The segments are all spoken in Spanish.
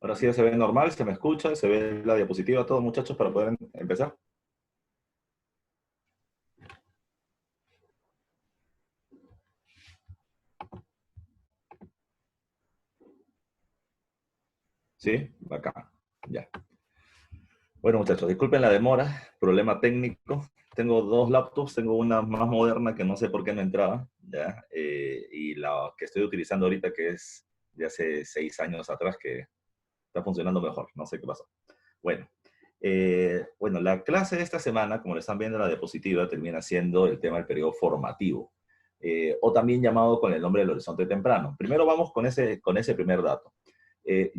Ahora sí ya se ve normal, se me escucha, se ve la diapositiva, todo muchachos, para poder empezar. ¿Sí? Acá. Ya. Bueno muchachos, disculpen la demora, problema técnico. Tengo dos laptops, tengo una más moderna que no sé por qué no entraba, ¿ya? Y la que estoy utilizando ahorita, que es de hace 6 años atrás, que está funcionando mejor, no sé qué pasó. Bueno, bueno, la clase de esta semana, como lo están viendo en la diapositiva, termina siendo el tema del periodo formativo, o también llamado con el nombre del horizonte temprano. Primero vamos con ese primer dato.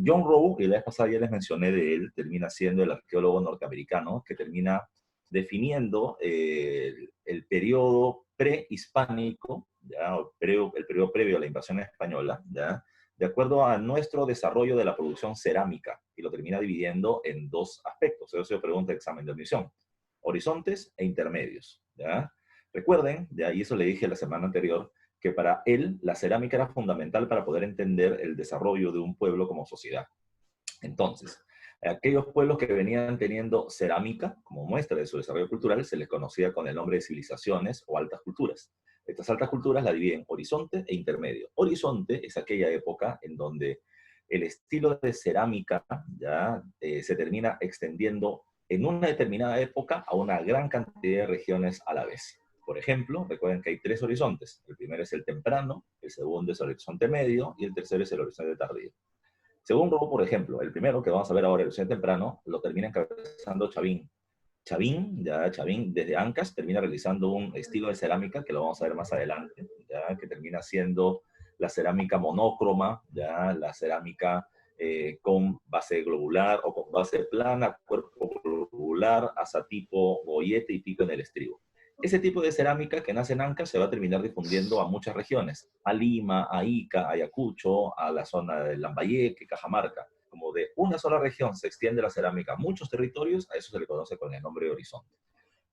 John Rowe, y la vez pasada ya les mencioné de él, termina siendo el arqueólogo norteamericano que termina definiendo el periodo prehispánico, ¿ya? El periodo previo a la invasión española, ¿ya? De acuerdo a nuestro desarrollo de la producción cerámica, y lo termina dividiendo en dos aspectos. Eso se pregunta el examen de admisión: horizontes e intermedios, ¿ya? Recuerden, ya, y eso le dije la semana anterior, que para él la cerámica era fundamental para poder entender el desarrollo de un pueblo como sociedad. Entonces, aquellos pueblos que venían teniendo cerámica como muestra de su desarrollo cultural se les conocía con el nombre de civilizaciones o altas culturas. Estas altas culturas la dividen horizonte e intermedio. Horizonte es aquella época en donde el estilo de cerámica ya se termina extendiendo en una determinada época a una gran cantidad de regiones a la vez. Por ejemplo, recuerden que hay tres horizontes. El primero es el temprano, el segundo es el horizonte medio y el tercero es el horizonte tardío. Según Robo, por ejemplo, el primero que vamos a ver ahora, el horizonte temprano, lo termina encabezando Chavín. Chavín desde Ancas termina realizando un estilo de cerámica que lo vamos a ver más adelante, ya que termina siendo la cerámica monócroma, ya la cerámica con base globular o con base plana, cuerpo globular, hasta tipo gollete y pico en el estribo. Ese tipo de cerámica que nace en Ancas se va a terminar difundiendo a muchas regiones, a Lima, a Ica, a Ayacucho, a la zona de Lambayeque, Cajamarca. Como de una sola región se extiende la cerámica a muchos territorios, a eso se le conoce con el nombre de horizonte.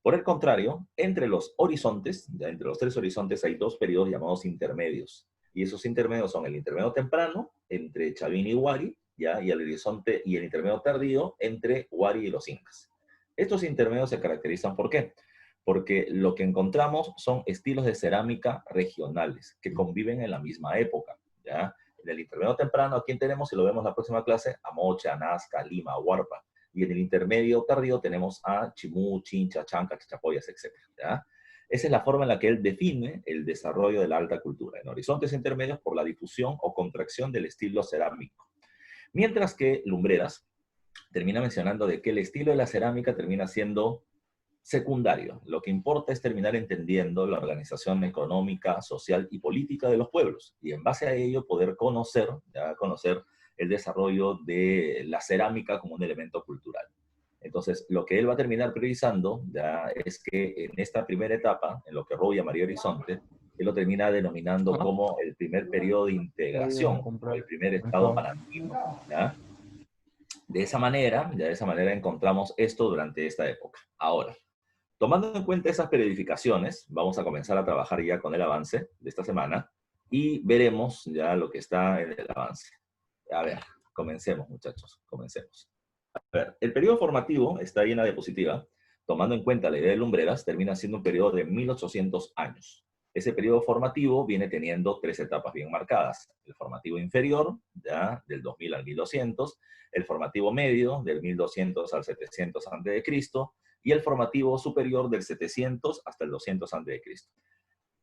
Por el contrario, entre los horizontes, ya entre los tres horizontes hay dos periodos llamados intermedios. Y esos intermedios son el intermedio temprano, entre Chavín y Huari, ¿ya? Y el horizonte y el intermedio tardío, entre Huari y los Incas. Estos intermedios se caracterizan ¿por qué? Porque lo que encontramos son estilos de cerámica regionales que conviven en la misma época, ¿ya? En el intermedio temprano, ¿a quién tenemos? Si lo vemos en la próxima clase, a Mocha, Nazca, Lima, Huarpa. Y en el intermedio tardío tenemos a Chimú, Chincha, Chanca, Chachapoyas, etc. ¿Ya? Esa es la forma en la que él define el desarrollo de la alta cultura, en horizontes intermedios por la difusión o contracción del estilo cerámico. Mientras que Lumbreras termina mencionando de que el estilo de la cerámica termina siendo secundario. Lo que importa es terminar entendiendo la organización económica, social y política de los pueblos, y en base a ello poder conocer el desarrollo de la cerámica como un elemento cultural. Entonces, lo que él va a terminar priorizando ya es que en esta primera etapa, en lo que Rowe llamaría Horizonte, él lo termina denominando Ajá. como el primer periodo de Ya he ido a integración o comprar el primer estado mercado. paradigma. ¿Ya? De esa manera encontramos esto durante esta época. Ahora, tomando en cuenta esas periodificaciones, vamos a comenzar a trabajar ya con el avance de esta semana y veremos ya lo que está en el avance. A ver, comencemos muchachos, comencemos. A ver, el periodo formativo está ahí en la diapositiva. Tomando en cuenta la idea de Lumbreras, termina siendo un periodo de 1800 años. Ese periodo formativo viene teniendo tres etapas bien marcadas. El formativo inferior, ya del 2000 al 1200, el formativo medio, del 1200 al 700 a.C., y el formativo superior del 700 hasta el 200 a.C.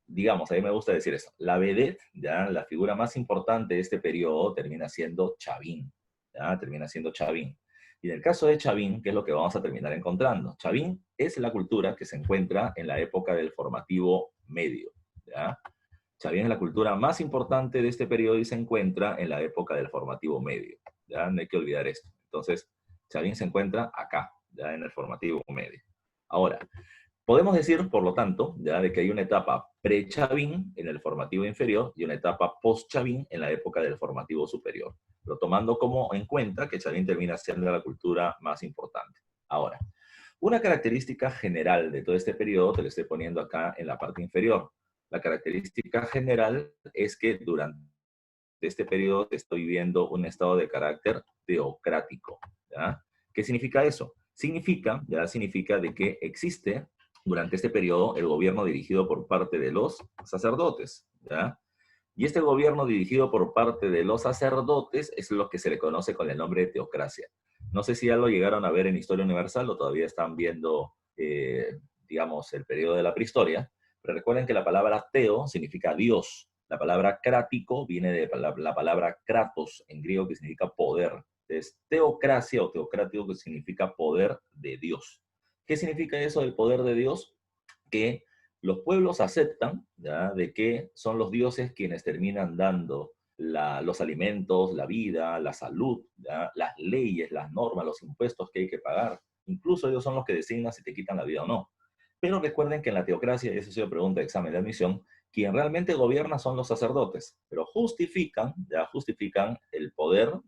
Digamos, a mí me gusta decir eso, la vedette, ya, la figura más importante de este periodo termina siendo Chavín, ya, termina siendo Chavín. Y en el caso de Chavín, ¿qué es lo que vamos a terminar encontrando? Chavín es la cultura que se encuentra en la época del formativo medio, ¿ya? Chavín es la cultura más importante de este periodo y se encuentra en la época del formativo medio, ¿ya? No hay que olvidar esto. Entonces, Chavín se encuentra acá, ya en el formativo medio. Ahora, podemos decir, por lo tanto, ya de que hay una etapa pre-Chavín en el formativo inferior y una etapa post-Chavín en la época del formativo superior, pero tomando como en cuenta que Chavín termina siendo la cultura más importante. Ahora, una característica general de todo este periodo, te lo estoy poniendo acá en la parte inferior. La característica general es que durante este periodo se está viviendo un estado de carácter teocrático, ¿ya? ¿Qué significa eso? Significa de que existe durante este periodo el gobierno dirigido por parte de los sacerdotes, ¿ya? Y este gobierno dirigido por parte de los sacerdotes es lo que se le conoce con el nombre de teocracia. No sé si ya lo llegaron a ver en Historia Universal o todavía están viendo, digamos, el periodo de la prehistoria, pero recuerden que la palabra teo significa Dios. La palabra crático viene de la palabra kratos en griego, que significa poder. Es teocracia o teocrático, que significa poder de Dios. ¿Qué significa eso del poder de Dios? Que los pueblos aceptan, ¿ya?, de que son los dioses quienes terminan dando los alimentos, la vida, la salud, ¿ya?, las leyes, las normas, los impuestos que hay que pagar. Incluso ellos son los que designan si te quitan la vida o no. Pero recuerden que en la teocracia, y eso ha sido pregunta de examen de admisión, quien realmente gobierna son los sacerdotes, pero justifican el poder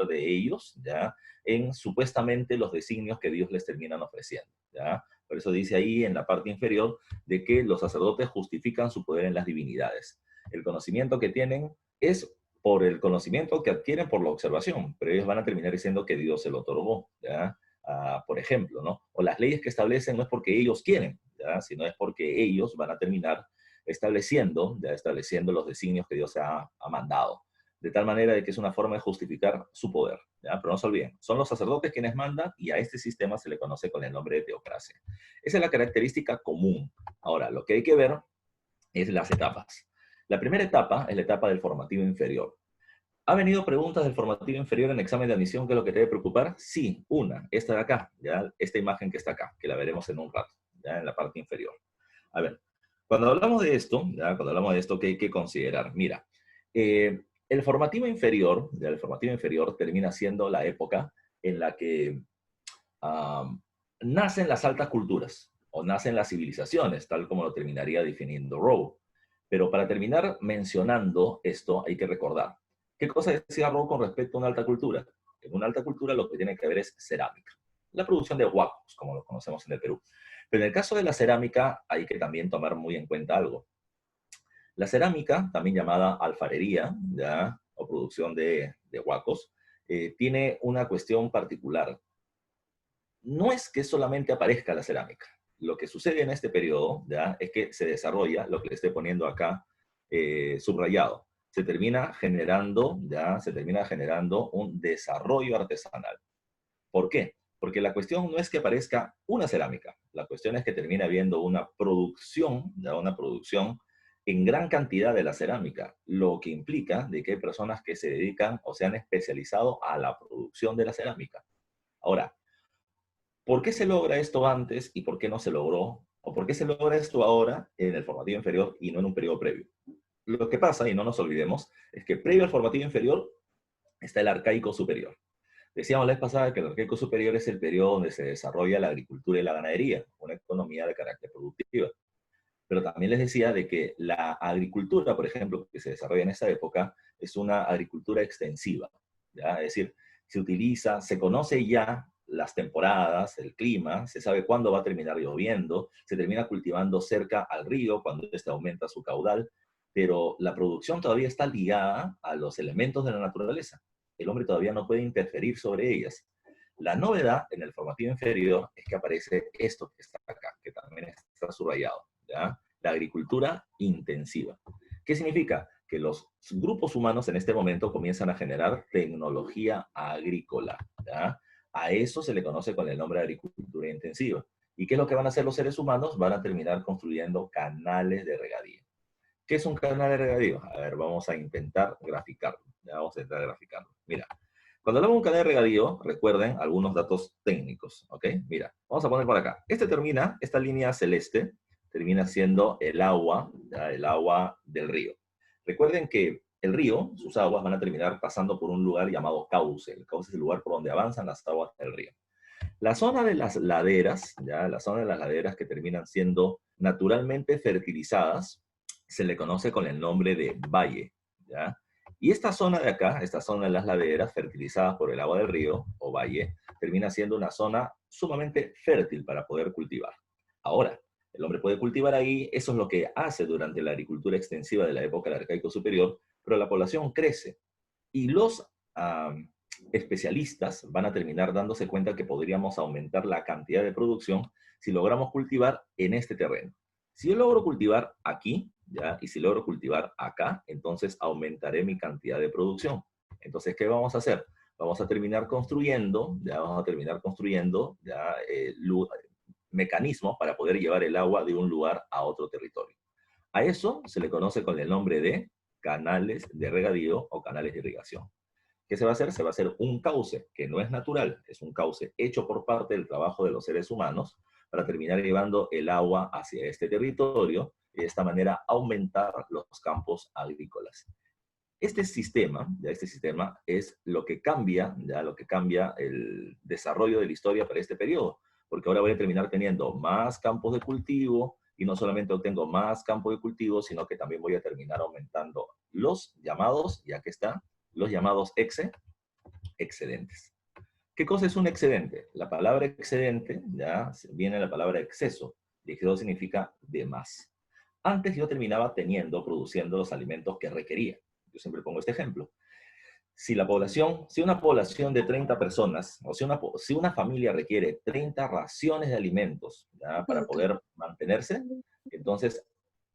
de ellos, ¿ya?, en supuestamente los designios que Dios les terminan ofreciendo, ¿ya? Por eso dice ahí en la parte inferior de que los sacerdotes justifican su poder en las divinidades. El conocimiento que tienen es por el conocimiento que adquieren por la observación, pero ellos van a terminar diciendo que Dios se lo otorgó, ¿ya? Por ejemplo, ¿no? O las leyes que establecen no es porque ellos quieren, ¿ya?, sino es porque ellos van a terminar estableciendo los designios que Dios ha mandado. De tal manera de que es una forma de justificar su poder, ¿ya? Pero no se olviden, son los sacerdotes quienes mandan y a este sistema se le conoce con el nombre de teocracia. Esa es la característica común. Ahora, lo que hay que ver es las etapas. La primera etapa es la etapa del formativo inferior. ¿Ha venido preguntas del formativo inferior en examen de admisión? ¿Qué es lo que te debe preocupar? Sí, una, esta de acá, ¿ya? Esta imagen que está acá, que la veremos en un rato, ¿ya?, en la parte inferior. A ver, cuando hablamos de esto, ¿qué hay que considerar? Mira, el formativo inferior, ¿ya?, el formativo inferior termina siendo la época en la que nacen las altas culturas o nacen las civilizaciones, tal como lo terminaría definiendo Rowe. Pero para terminar mencionando esto, hay que recordar, ¿qué cosa decía Rowe con respecto a una alta cultura? En una alta cultura lo que tiene que haber es cerámica, la producción de huacos, como lo conocemos en el Perú. Pero en el caso de la cerámica hay que también tomar muy en cuenta algo. La cerámica, también llamada alfarería, ¿ya?, o producción de huacos, tiene una cuestión particular. No es que solamente aparezca la cerámica. Lo que sucede en este periodo, ¿ya?, es que se desarrolla, lo que le estoy poniendo acá subrayado, se termina generando un desarrollo artesanal. ¿Por qué? Porque la cuestión no es que aparezca una cerámica, la cuestión es que termina habiendo una producción, ¿ya?, una producción en gran cantidad de la cerámica, lo que implica de que hay personas que se dedican o se han especializado a la producción de la cerámica. Ahora, ¿por qué se logra esto antes y por qué no se logró? ¿O por qué se logra esto ahora en el formativo inferior y no en un periodo previo? Lo que pasa, y no nos olvidemos, es que previo al formativo inferior está el arcaico superior. Decíamos la vez pasada que el arcaico superior es el periodo donde se desarrolla la agricultura y la ganadería, una economía de carácter productiva. Pero también les decía de que la agricultura, por ejemplo, que se desarrolla en esa época, es una agricultura extensiva, ¿ya? Es decir, se conoce ya las temporadas, el clima, se sabe cuándo va a terminar lloviendo, se termina cultivando cerca al río cuando éste aumenta su caudal, pero la producción todavía está ligada a los elementos de la naturaleza. El hombre todavía no puede interferir sobre ellas. La novedad en el formativo inferior es que aparece esto que está acá, que también está subrayado, ¿ya? La agricultura intensiva. ¿Qué significa? Que los grupos humanos en este momento comienzan a generar tecnología agrícola, ¿ya? A eso se le conoce con el nombre de agricultura intensiva. ¿Y qué es lo que van a hacer los seres humanos? Van a terminar construyendo canales de regadío. ¿Qué es un canal de regadío? A ver, vamos a intentar graficarlo. Ya vamos a intentar graficarlo. Mira, cuando hablamos de un canal de regadío, recuerden algunos datos técnicos, ¿ok? Mira, vamos a poner por acá. Esta línea celeste, termina siendo el agua, ¿ya?, el agua del río. Recuerden que el río, sus aguas van a terminar pasando por un lugar llamado cauce. El cauce es el lugar por donde avanzan las aguas del río. La zona de las laderas, ¿ya?, la zona de las laderas que terminan siendo naturalmente fertilizadas, se le conoce con el nombre de valle, ¿ya? Y esta zona de acá, esta zona de las laderas fertilizadas por el agua del río o valle, termina siendo una zona sumamente fértil para poder cultivar. Ahora, el hombre puede cultivar ahí, eso es lo que hace durante la agricultura extensiva de la época del Arcaico Superior, pero la población crece. Y los especialistas van a terminar dándose cuenta que podríamos aumentar la cantidad de producción si logramos cultivar en este terreno. Si yo logro cultivar aquí, ¿ya? Y si logro cultivar acá, entonces aumentaré mi cantidad de producción. Entonces, ¿qué vamos a hacer? Vamos a terminar construyendo, ya, mecanismos para poder llevar el agua de un lugar a otro territorio. A eso se le conoce con el nombre de canales de regadío o canales de irrigación. ¿Qué se va a hacer? Se va a hacer un cauce que no es natural, es un cauce hecho por parte del trabajo de los seres humanos para terminar llevando el agua hacia este territorio y de esta manera aumentar los campos agrícolas. Este sistema es lo que cambia, ya lo que cambia el desarrollo de la historia para este periodo, porque ahora voy a terminar teniendo más campos de cultivo y no solamente obtengo más campos de cultivo, sino que también voy a terminar aumentando los llamados, ya que está, los llamados excedentes. ¿Qué cosa es un excedente? La palabra excedente, ya viene de la palabra exceso, y exceso significa de más. Antes yo terminaba produciendo los alimentos que requería. Yo siempre pongo este ejemplo. Si una población de 30 personas, o si una familia requiere 30 raciones de alimentos, ¿ya? Para poder mantenerse, entonces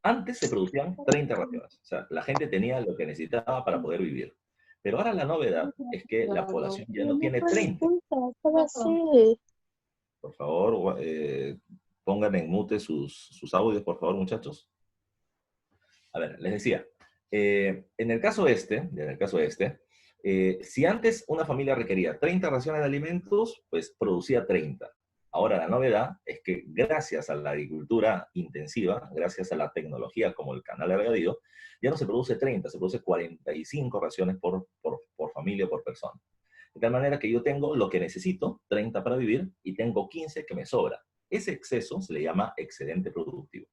antes se producían 30 raciones. O sea, la gente tenía lo que necesitaba para poder vivir. Pero ahora la novedad es que la población ya no tiene 30. Por favor, pongan en mute sus audios, por favor, muchachos. A ver, les decía, en el caso este, si antes una familia requería 30 raciones de alimentos, pues producía 30. Ahora la novedad es que gracias a la agricultura intensiva, gracias a la tecnología como el canal de regadío, ya no se produce 30, se produce 45 raciones por familia o por persona. De tal manera que yo tengo lo que necesito, 30 para vivir, y tengo 15 que me sobra. Ese exceso se le llama excedente productivo.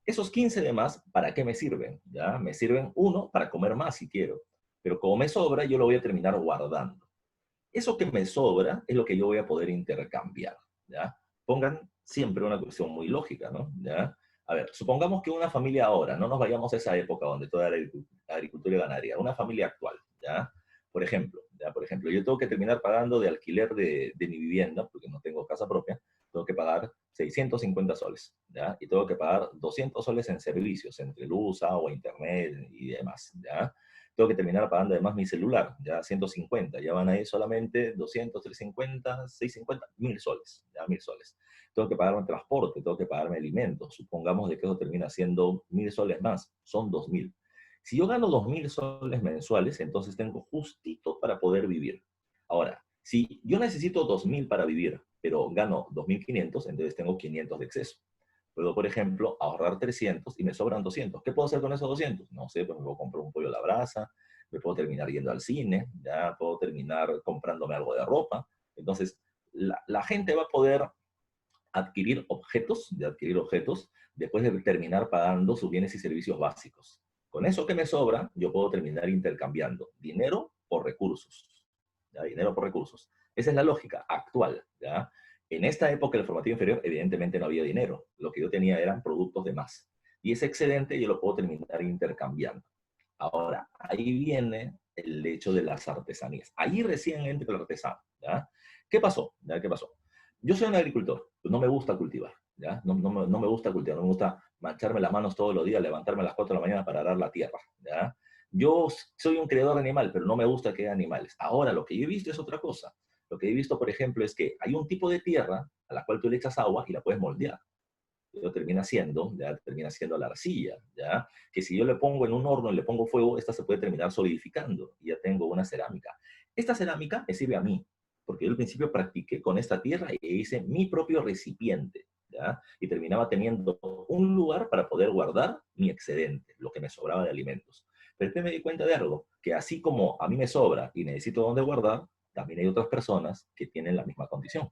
Esos 15 de más, ¿para qué me sirven? ¿Ya? Me sirven, uno, para comer más si quiero. Pero como me sobra, yo lo voy a terminar guardando. Eso que me sobra es lo que yo voy a poder intercambiar. ¿Ya? Pongan siempre una cuestión muy lógica, ¿no? ¿Ya? A ver, supongamos que una familia ahora, no nos vayamos a esa época donde toda la agricultura y ganadería, una familia actual, ¿ya? Por ejemplo, yo tengo que terminar pagando de alquiler de mi vivienda, porque no tengo casa propia, tengo que pagar 650 soles, ¿ya? Y tengo que pagar 200 soles en servicios, entre luz, agua, internet y demás, ¿ya? Tengo que terminar pagando además mi celular, ya 150, ya van a ir solamente 200, 350, 650, 1000 soles, ya 1000 soles. Tengo que pagarme transporte, tengo que pagarme alimentos, supongamos de que eso termina siendo 1000 soles más, son 2000. Si yo gano 2000 soles mensuales, entonces tengo justito para poder vivir. Ahora, si yo necesito 2000 para vivir, pero gano 2500, entonces tengo 500 de exceso. Puedo, por ejemplo, ahorrar 300 y me sobran 200. ¿Qué puedo hacer con esos 200? No sé, pues me puedo comprar un pollo a la brasa, me puedo terminar yendo al cine, ya puedo terminar comprándome algo de ropa. Entonces, la gente va a poder adquirir objetos después de terminar pagando sus bienes y servicios básicos. Con eso que me sobra, yo puedo terminar intercambiando dinero por recursos. ¿Ya? Dinero por recursos. Esa es la lógica actual. ¿Ya? En esta época del formativo inferior, evidentemente no había dinero. Lo que yo tenía eran productos de más. Y ese excedente yo lo puedo terminar intercambiando. Ahora, ahí viene el hecho de las artesanías. Ahí recién entra el artesano. ¿Ya? ¿Qué pasó? ¿Ya? ¿Qué pasó? Yo soy un agricultor, pues no me gusta cultivar. ¿Ya? No me gusta cultivar, no me gusta mancharme las manos todos los días, levantarme a las 4 de la mañana para arar la tierra. ¿Ya? Yo soy un criador de animal, pero no me gusta que haya animales. Ahora, lo que yo he visto es otra cosa. Lo que he visto, por ejemplo, es que hay un tipo de tierra a la cual tú le echas agua y la puedes moldear. Lo termina siendo la arcilla, ¿ya? Que si yo le pongo en un horno y le pongo fuego, esta se puede terminar solidificando y ya tengo una cerámica. Esta cerámica me sirve a mí, porque yo al principio practiqué con esta tierra e hice mi propio recipiente, ¿ya? Y terminaba teniendo un lugar para poder guardar mi excedente, lo que me sobraba de alimentos. Pero después me di cuenta de algo, que así como a mí me sobra y necesito dónde guardar, también hay otras personas que tienen la misma condición.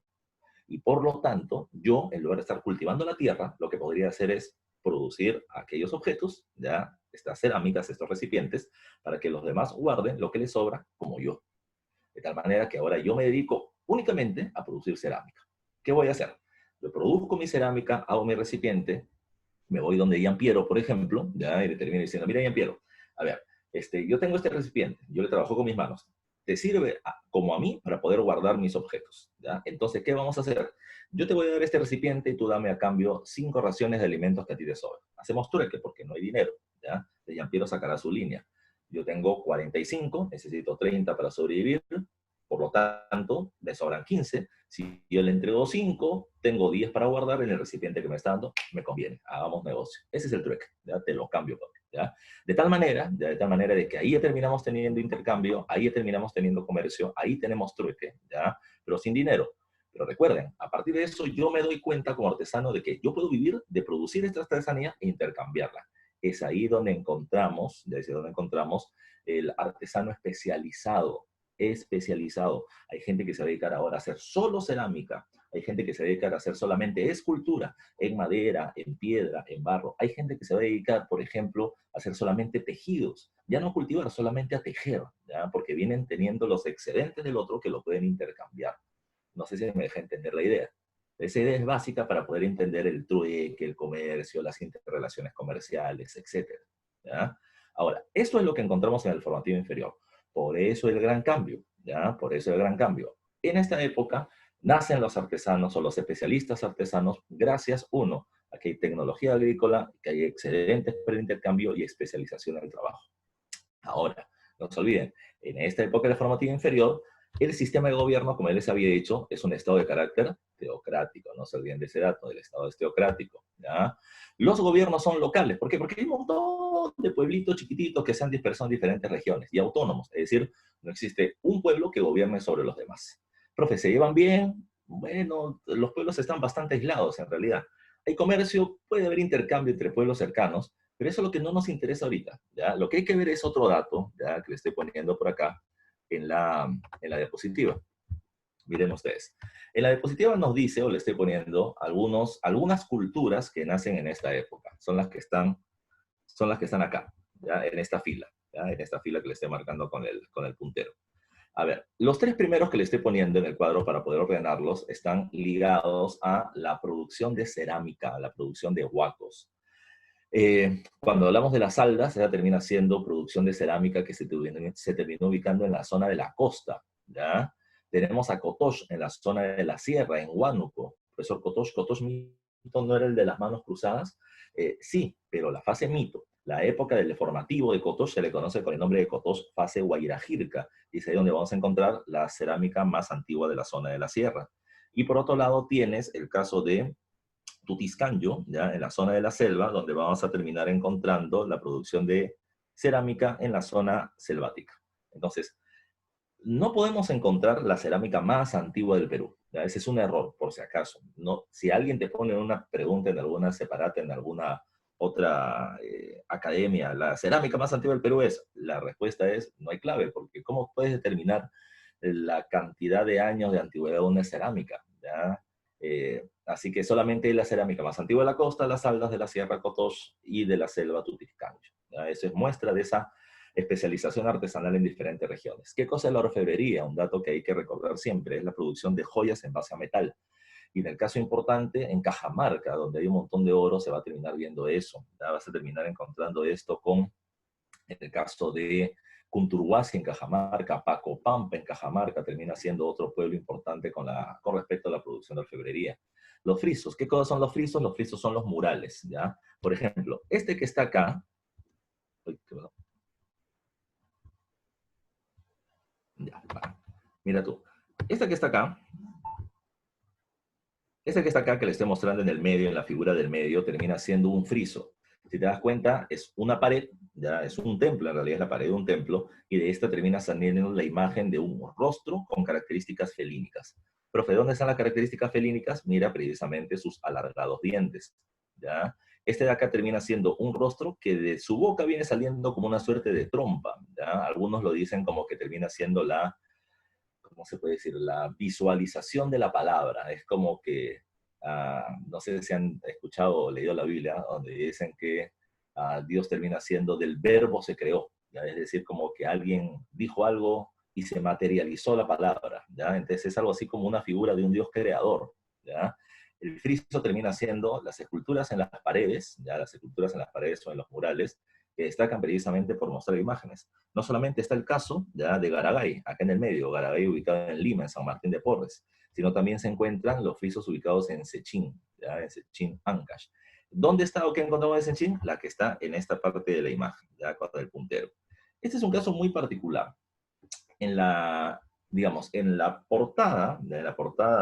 Y por lo tanto, yo, en lugar de estar cultivando la tierra, lo que podría hacer es producir aquellos objetos, ya estas cerámicas, estos recipientes, para que los demás guarden lo que les sobra como yo. De tal manera que ahora yo me dedico únicamente a producir cerámica. ¿Qué voy a hacer? Yo produzco mi cerámica, hago mi recipiente, me voy donde Giampiero, por ejemplo, ya, y le termino diciendo, mira Giampiero, a ver, yo tengo este recipiente, yo le trabajo con mis manos, te sirve como a mí para poder guardar mis objetos, ¿ya? Entonces, ¿qué vamos a hacer? Yo te voy a dar este recipiente y tú dame a cambio 5 raciones de alimentos que a ti te sobran. Hacemos trueque porque no hay dinero, ¿ya? De Giampiero sacará su línea. Yo tengo 45, necesito 30 para sobrevivir, por lo tanto, me sobran 15. Si yo le entrego 5, tengo 10 para guardar en el recipiente que me está dando, me conviene, hagamos negocio. Ese es el trueque, ¿ya? Te lo cambio, ¿ya? De tal manera de que ahí ya terminamos teniendo intercambio, ahí ya terminamos teniendo comercio, ahí tenemos trueque, ¿ya? Pero sin dinero. Pero recuerden, a partir de eso yo me doy cuenta como artesano de que yo puedo vivir de producir esta artesanía e intercambiarla. Es ahí donde encontramos, desde donde encontramos el artesano especializado, especializado. Hay gente que se va a dedicar ahora a hacer solo cerámica, hay gente que se va a dedicar a hacer solamente escultura, en madera, en piedra, en barro. Hay gente que se va a dedicar, por ejemplo, a hacer solamente tejidos, ya no cultivar, solamente a tejer, ¿ya? Porque vienen teniendo los excedentes del otro que lo pueden intercambiar. No sé si me deja entender la idea. Esa idea es básica para poder entender el trueque, el comercio, las interrelaciones comerciales, etc. ¿Ya? Ahora, esto es lo que encontramos en el formativo inferior. Por eso el gran cambio, ¿ya? Por eso el gran cambio. En esta época nacen los artesanos o los especialistas artesanos gracias, uno, a que hay tecnología agrícola, que hay excedentes para el intercambio y especialización en el trabajo. Ahora, no se olviden, en esta época de formativo inferior, el sistema de gobierno, como les había dicho, es un estado de carácter teocrático. No se olviden de ese dato, el estado es teocrático, ¿ya? Los gobiernos son locales. ¿Por qué? Porque hay un montón de pueblitos chiquititos que se han dispersado en diferentes regiones y autónomos. Es decir, no existe un pueblo que gobierne sobre los demás. Profe, ¿se llevan bien? Bueno, los pueblos están bastante aislados en realidad. Hay comercio, puede haber intercambio entre pueblos cercanos, pero eso es lo que no nos interesa ahorita, ¿ya? Lo que hay que ver es otro dato, ¿ya? Que le estoy poniendo por acá en la diapositiva. Miren ustedes. En la diapositiva nos dice, o le estoy poniendo, algunas culturas que nacen en esta época. Son las que están acá, ¿ya? En esta fila, ¿ya? En esta fila que le estoy marcando con el puntero. A ver, los 3 primeros que le estoy poniendo en el cuadro para poder ordenarlos están ligados a la producción de cerámica, a la producción de huacos. Cuando hablamos de las aldas, ella termina siendo producción de cerámica que se terminó ubicando en la zona de la costa, ¿ya? Tenemos a Cotox en la zona de la sierra, en Huánuco. Profesor Cotox mito no era el de las manos cruzadas. Sí, pero la fase mito, la época del formativo de Cotox se le conoce con el nombre de Cotox fase Guairajirca, y es ahí donde vamos a encontrar la cerámica más antigua de la zona de la sierra. Y por otro lado tienes el caso de Tutiscanyo, ¿ya? En la zona de la selva, donde vamos a terminar encontrando la producción de cerámica en la zona selvática. Entonces, no podemos encontrar la cerámica más antigua del Perú, ¿ya? Ese es un error, por si acaso. No, si alguien te pone una pregunta en alguna separata, en alguna otra academia, la cerámica más antigua del Perú es, la respuesta es, no hay clave, porque ¿cómo puedes determinar la cantidad de años de antigüedad de una cerámica? ¿Ya? Así que solamente la cerámica más antigua de la costa, las aldas de la Sierra Cotox y de la selva Tutiscancho. Eso es muestra de esa especialización artesanal en diferentes regiones. ¿Qué cosa es la orfebrería? Un dato que hay que recordar siempre, es la producción de joyas en base a metal. Y en el caso importante, en Cajamarca, donde hay un montón de oro, se va a terminar viendo eso. ¿Ya? Vas a terminar encontrando esto en el caso de Cunturhuasi en Cajamarca, Pacopampa en Cajamarca, termina siendo otro pueblo importante con respecto a la producción de orfebrería. Los frisos, ¿qué cosas son los frisos? Los frisos son los murales, ¿ya? Por ejemplo, este que está acá, ya, mira tú, este que está acá, que le estoy mostrando en el medio, en la figura del medio, termina siendo un friso. Si te das cuenta, es una pared, ya es un templo, en realidad es la pared de un templo, y de esta termina saliendo la imagen de un rostro con características felínicas. Profe, ¿dónde están las características felínicas? Mira precisamente sus alargados dientes, ¿ya? Este de acá termina siendo un rostro que de su boca viene saliendo como una suerte de trompa, ¿ya? Algunos lo dicen como que termina siendo ¿cómo se puede decir? La visualización de la palabra. Es como que, no sé si han escuchado o leído la Biblia, donde dicen que Dios termina siendo del verbo se creó, ¿ya? Es decir, como que alguien dijo algo y se materializó la palabra, ¿ya? Entonces es algo así como una figura de un Dios creador, ¿ya? El friso termina siendo las esculturas en las paredes, ya las esculturas en las paredes o en los murales, que destacan precisamente por mostrar imágenes. No solamente está el caso ya de Garagay, acá en el medio, Garagay ubicado en Lima, en San Martín de Porres, sino también se encuentran los frisos ubicados en Sechín, ya en Sechín, Ancash. ¿Dónde está o qué encontramos en Sechín? La que está en esta parte de la imagen, ya con el puntero. Este es un caso muy particular. En la, digamos, en la portada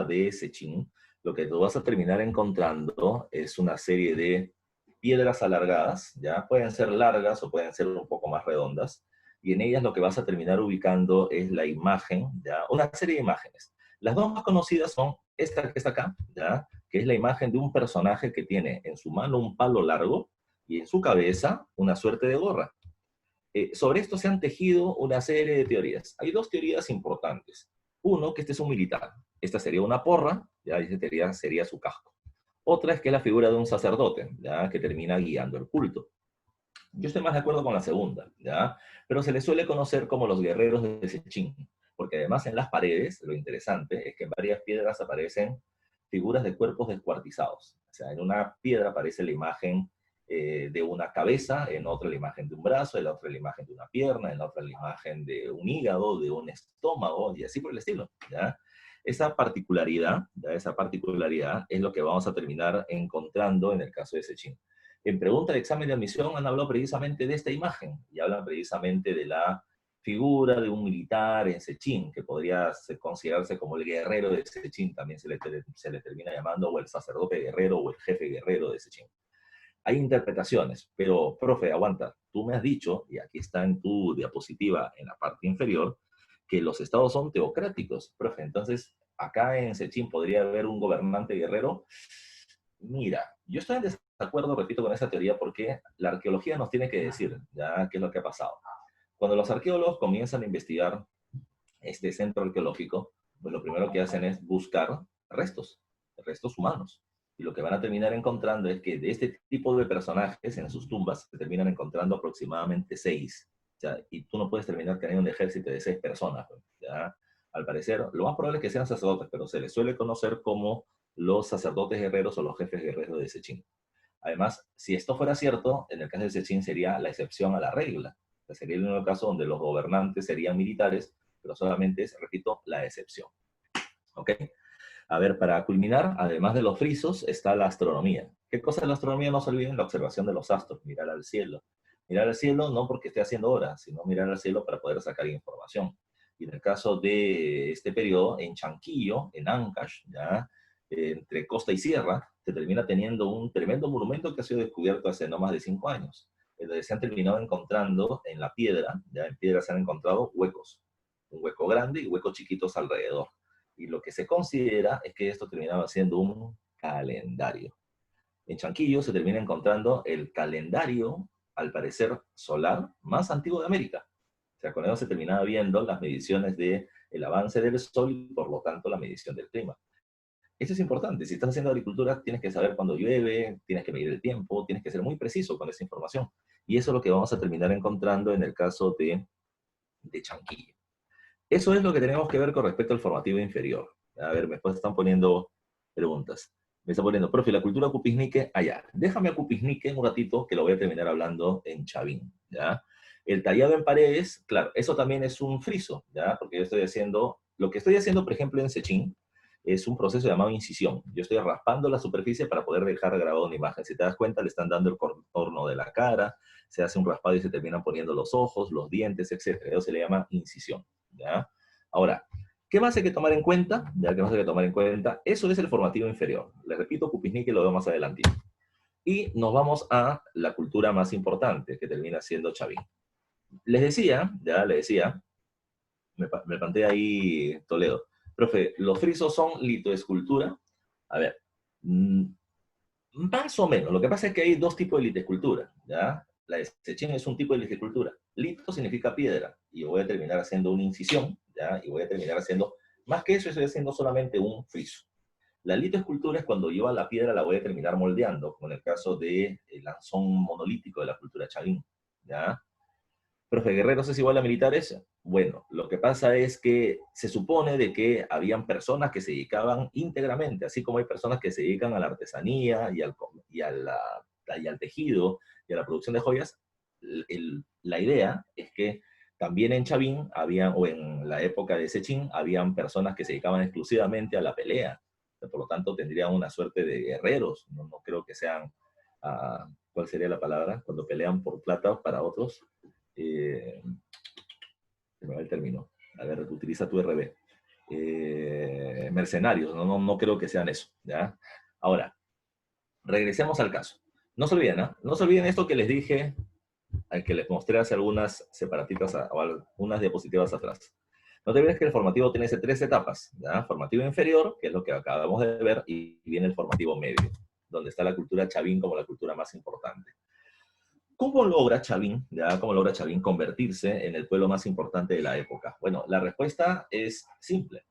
de Sechín, lo que tú vas a terminar encontrando es una serie de piedras alargadas, ya pueden ser largas o pueden ser un poco más redondas, y en ellas lo que vas a terminar ubicando es la imagen, ya, una serie de imágenes. Las dos más conocidas son esta que está acá, ya, que es la imagen de un personaje que tiene en su mano un palo largo y en su cabeza una suerte de gorra. Sobre esto se han tejido una serie de teorías. Hay dos teorías importantes. Uno, que este es un militar. Esta sería una porra, ya esta teoría sería su casco. Otra es que es la figura de un sacerdote, ya que termina guiando el culto. Yo estoy más de acuerdo con la segunda, ya, pero se les suele conocer como los guerreros de Sechín, porque además en las paredes, lo interesante es que en varias piedras aparecen figuras de cuerpos descuartizados. O sea, en una piedra aparece la imagen de una cabeza, en otra la imagen de un brazo, en la otra la imagen de una pierna, en la otra la imagen de un hígado, de un estómago, y así por el estilo, ¿ya? Esa particularidad es lo que vamos a terminar encontrando en el caso de Sechín. En pregunta de examen de admisión han hablado precisamente de esta imagen, y hablan precisamente de la figura de un militar en Sechín, que podría considerarse como el guerrero de Sechín, también se le termina llamando, o el sacerdote guerrero, o el jefe guerrero de Sechín. Hay interpretaciones, pero, profe, aguanta, tú me has dicho, y aquí está en tu diapositiva en la parte inferior, que los estados son teocráticos, profe, entonces acá en Sechín podría haber un gobernante guerrero. Mira, yo estoy en desacuerdo, repito, con esa teoría porque la arqueología nos tiene que decir ya qué es lo que ha pasado. Cuando los arqueólogos comienzan a investigar este centro arqueológico, pues lo primero que hacen es buscar restos humanos. Y lo que van a terminar encontrando es que de este tipo de personajes en sus tumbas se terminan encontrando aproximadamente 6. O sea, y tú no puedes terminar teniendo un ejército de 6 personas. ¿Ya? Al parecer, lo más probable es que sean sacerdotes, pero se les suele conocer como los sacerdotes guerreros o los jefes guerreros de Sechín. Además, si esto fuera cierto, en el caso de Sechín sería la excepción a la regla. O sea, sería el único caso donde los gobernantes serían militares, pero solamente es, repito, la excepción. ¿Ok? A ver, para culminar, además de los frisos, está la astronomía. ¿Qué cosa es la astronomía? No se olviden la observación de los astros, mirar al cielo. Mirar al cielo no porque esté haciendo horas, sino mirar al cielo para poder sacar información. Y en el caso de este periodo, en Chanquillo, en Ancash, ¿ya? Entre costa y sierra, se termina teniendo un tremendo monumento que ha sido descubierto hace no más de 5 años. Donde se han terminado encontrando en la piedra, ya en piedra se han encontrado huecos. Un hueco grande y huecos chiquitos alrededor. Y lo que se considera es que esto terminaba siendo un calendario. En Chanquillo se termina encontrando el calendario, al parecer solar, más antiguo de América. O sea, con eso se terminaba viendo las mediciones del avance del sol y por lo tanto la medición del clima. Eso es importante. Si estás haciendo agricultura, tienes que saber cuándo llueve, tienes que medir el tiempo, tienes que ser muy preciso con esa información. Y eso es lo que vamos a terminar encontrando en el caso de Chanquillo. Eso es lo que tenemos que ver con respecto al formativo inferior. A ver, después están poniendo preguntas. Me está poniendo, profe, la cultura cupisnique, allá. Déjame a cupisnique un ratito que lo voy a terminar hablando en Chavín, ¿ya? El tallado en paredes, claro, eso también es un friso, ¿ya? Porque yo estoy haciendo, lo que estoy haciendo, por ejemplo, en Sechín, es un proceso llamado incisión. Yo estoy raspando la superficie para poder dejar grabado una imagen. Si te das cuenta, le están dando el contorno de la cara, se hace un raspado y se terminan poniendo los ojos, los dientes, etc. Eso se le llama incisión, ¿ya? Ahora, ¿qué más hay que tomar en cuenta? Ya que más hay que tomar en cuenta, eso es el formativo inferior. Les repito, Cupisnique lo veo más adelante. Y nos vamos a la cultura más importante, que termina siendo Chavín. Les decía, me planteé ahí Toledo, profe, los frisos son litoescultura. A ver, más o menos. Lo que pasa es que hay dos tipos de litoescultura, ¿ya? La de Sechín es un tipo de litoescultura. Lito significa piedra, y voy a terminar haciendo una incisión, ¿ya? Y voy a terminar haciendo, más que eso, estoy haciendo solamente un friso. La litoescultura es cuando yo a la piedra la voy a terminar moldeando, como en el caso del lanzón monolítico de la cultura Chavín, ¿ya? Profe, ¿guerreros es igual a militares? Bueno, lo que pasa es que se supone de que habían personas que se dedicaban íntegramente, así como hay personas que se dedican a la artesanía y al tejido y a la producción de joyas, la idea es que también en Chavín había, o en la época de Sechín, habían personas que se dedicaban exclusivamente a la pelea. Por lo tanto, tendrían una suerte de guerreros. No, no creo que sean, ¿cuál sería la palabra? Cuando pelean por plata para otros. Se me va el término. A ver, utiliza tu RB. Mercenarios, no, no, no creo que sean eso. ¿Ya? Ahora, regresemos al caso. No se olviden, ¿no? No se olviden esto que les dije, al que les mostré hace algunas separatitas o algunas diapositivas atrás. No te olvides que el formativo tiene tres etapas, ¿ya? Formativo inferior, que es lo que acabamos de ver, y viene el formativo medio, donde está la cultura Chavín como la cultura más importante. ¿Cómo logra Chavín, ya, cómo logra Chavín convertirse en el pueblo más importante de la época? Bueno, la respuesta es simple.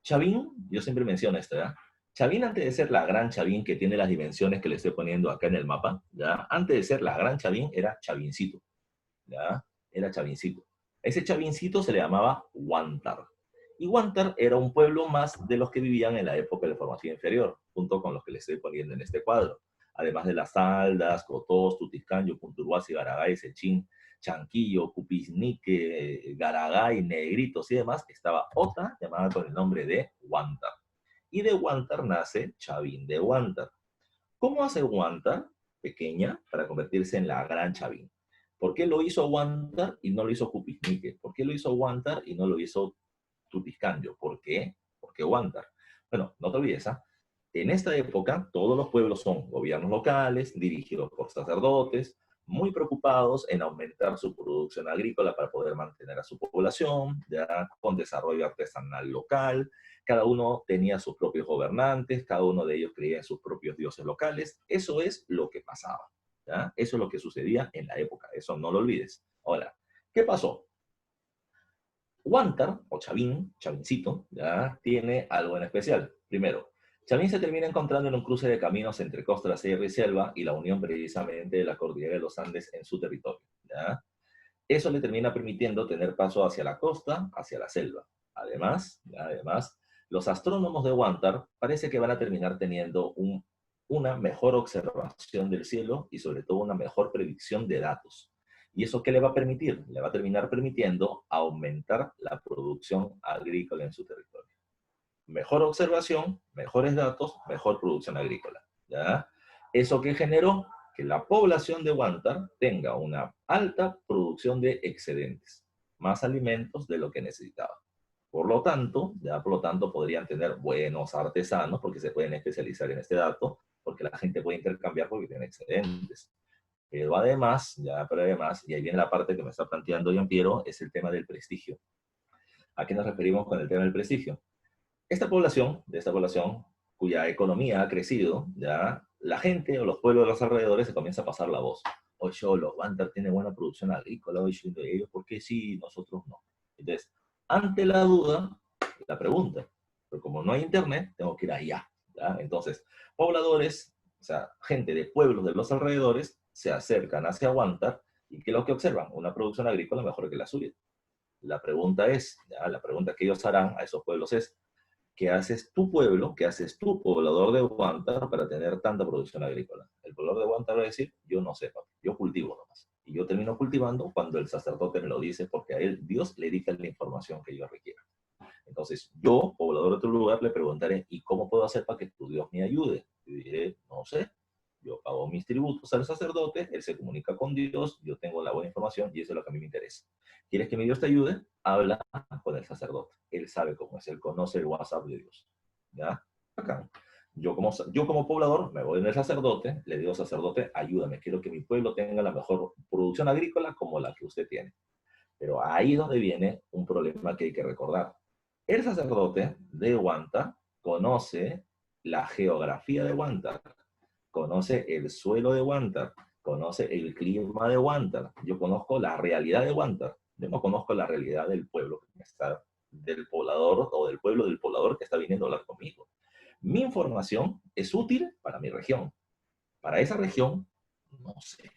Chavín, yo siempre menciono esto, ¿ya? Chavín, antes de ser la gran Chavín que tiene las dimensiones que le estoy poniendo acá en el mapa, ¿ya? Antes de ser la gran Chavín era Chavincito, ¿ya? Era Chavincito. A ese Chavincito se le llamaba Huántar. Y Huántar era un pueblo más de los que vivían en la época de la formación inferior, junto con los que le estoy poniendo en este cuadro. Además de las Saldas, Cotós, Tutiscanyo, Punturhuasi, Garagay, Sechín, Chanquillo, Cupisnique, Garagay, Negritos y demás, estaba otra llamada con el nombre de Huántar. Y de Huántar nace Chavín de Huántar. ¿Cómo hace Huántar, pequeña, para convertirse en la gran Chavín? ¿Por qué lo hizo Huántar y no lo hizo Cupisnique? ¿Por qué lo hizo Huántar y no lo hizo Tutiscandio? ¿Por qué? Porque Huántar. Bueno, no te olvides, ¿ah? En esta época, todos los pueblos son gobiernos locales, dirigidos por sacerdotes, muy preocupados en aumentar su producción agrícola para poder mantener a su población, ya con desarrollo artesanal local. Cada uno tenía sus propios gobernantes, cada uno de ellos creía en sus propios dioses locales. Eso es lo que pasaba, ¿ya? Eso es lo que sucedía en la época, eso no lo olvides. Ahora, ¿qué pasó? Huántar, o Chavín, Chavincito, ya tiene algo en especial. Primero, Chavín se termina encontrando en un cruce de caminos entre costa, la sierra y selva y la unión precisamente de la cordillera de los Andes en su territorio, ¿ya? Eso le termina permitiendo tener paso hacia la costa, hacia la selva. Además, los astrónomos de Huántar parece que van a terminar teniendo una mejor observación del cielo y sobre todo una mejor predicción de datos. ¿Y eso qué le va a permitir? Le va a terminar permitiendo aumentar la producción agrícola en su territorio. Mejor observación, mejores datos, mejor producción agrícola, ¿ya? ¿Eso qué generó? Que la población de Huántar tenga una alta producción de excedentes, más alimentos de lo que necesitaba. Por lo tanto, podrían tener buenos artesanos, porque se pueden especializar en este dato, porque la gente puede intercambiar porque tiene excedentes. Pero además, y ahí viene la parte que me está planteando Gianpiero, es el tema del prestigio. ¿A qué nos referimos con el tema del prestigio? Esta población cuya economía ha crecido, ya la gente o los pueblos de los alrededores se comienza a pasar la voz. Oye, los Huántar tienen buena producción agrícola, oye, ellos, ¿por qué sí, nosotros no? Entonces, ante la duda, la pregunta. Pero como no hay internet, tengo que ir allá, ¿ya? Entonces, pobladores, o sea, gente de pueblos de los alrededores, se acercan hacia Huántar y ¿qué es lo que observan? Una producción agrícola mejor que la suya. La pregunta es, ¿ya? La pregunta que ellos harán a esos pueblos es, ¿qué haces tu pueblo, qué haces tu poblador de Huántar para tener tanta producción agrícola? El poblador de Huántar va a decir, yo no sé, papi, yo cultivo nomás. Y yo termino cultivando cuando el sacerdote me lo dice, porque a él Dios le dicta la información que yo requiera. Entonces, yo, poblador de otro lugar, le preguntaré, ¿y cómo puedo hacer para que tu Dios me ayude? Y diré, no sé, yo pago mis tributos al sacerdote, él se comunica con Dios, yo tengo la buena información y eso es lo que a mí me interesa. ¿Quieres que mi Dios te ayude? Habla con el sacerdote. Él sabe cómo es, él conoce el WhatsApp de Dios. ¿Ya? Acá. Yo como poblador me voy en el sacerdote, le digo, sacerdote, ayúdame, quiero que mi pueblo tenga la mejor producción agrícola como la que usted tiene. Pero ahí es donde viene un problema que hay que recordar. El sacerdote de Huántar conoce la geografía de Huántar, conoce el suelo de Huántar, conoce el clima de Huántar. Yo conozco la realidad de Huántar. Yo no conozco la realidad del pueblo que está, del poblador o del pueblo del poblador que está viniendo a hablar conmigo. Mi información es útil para mi región. Para esa región, no sé.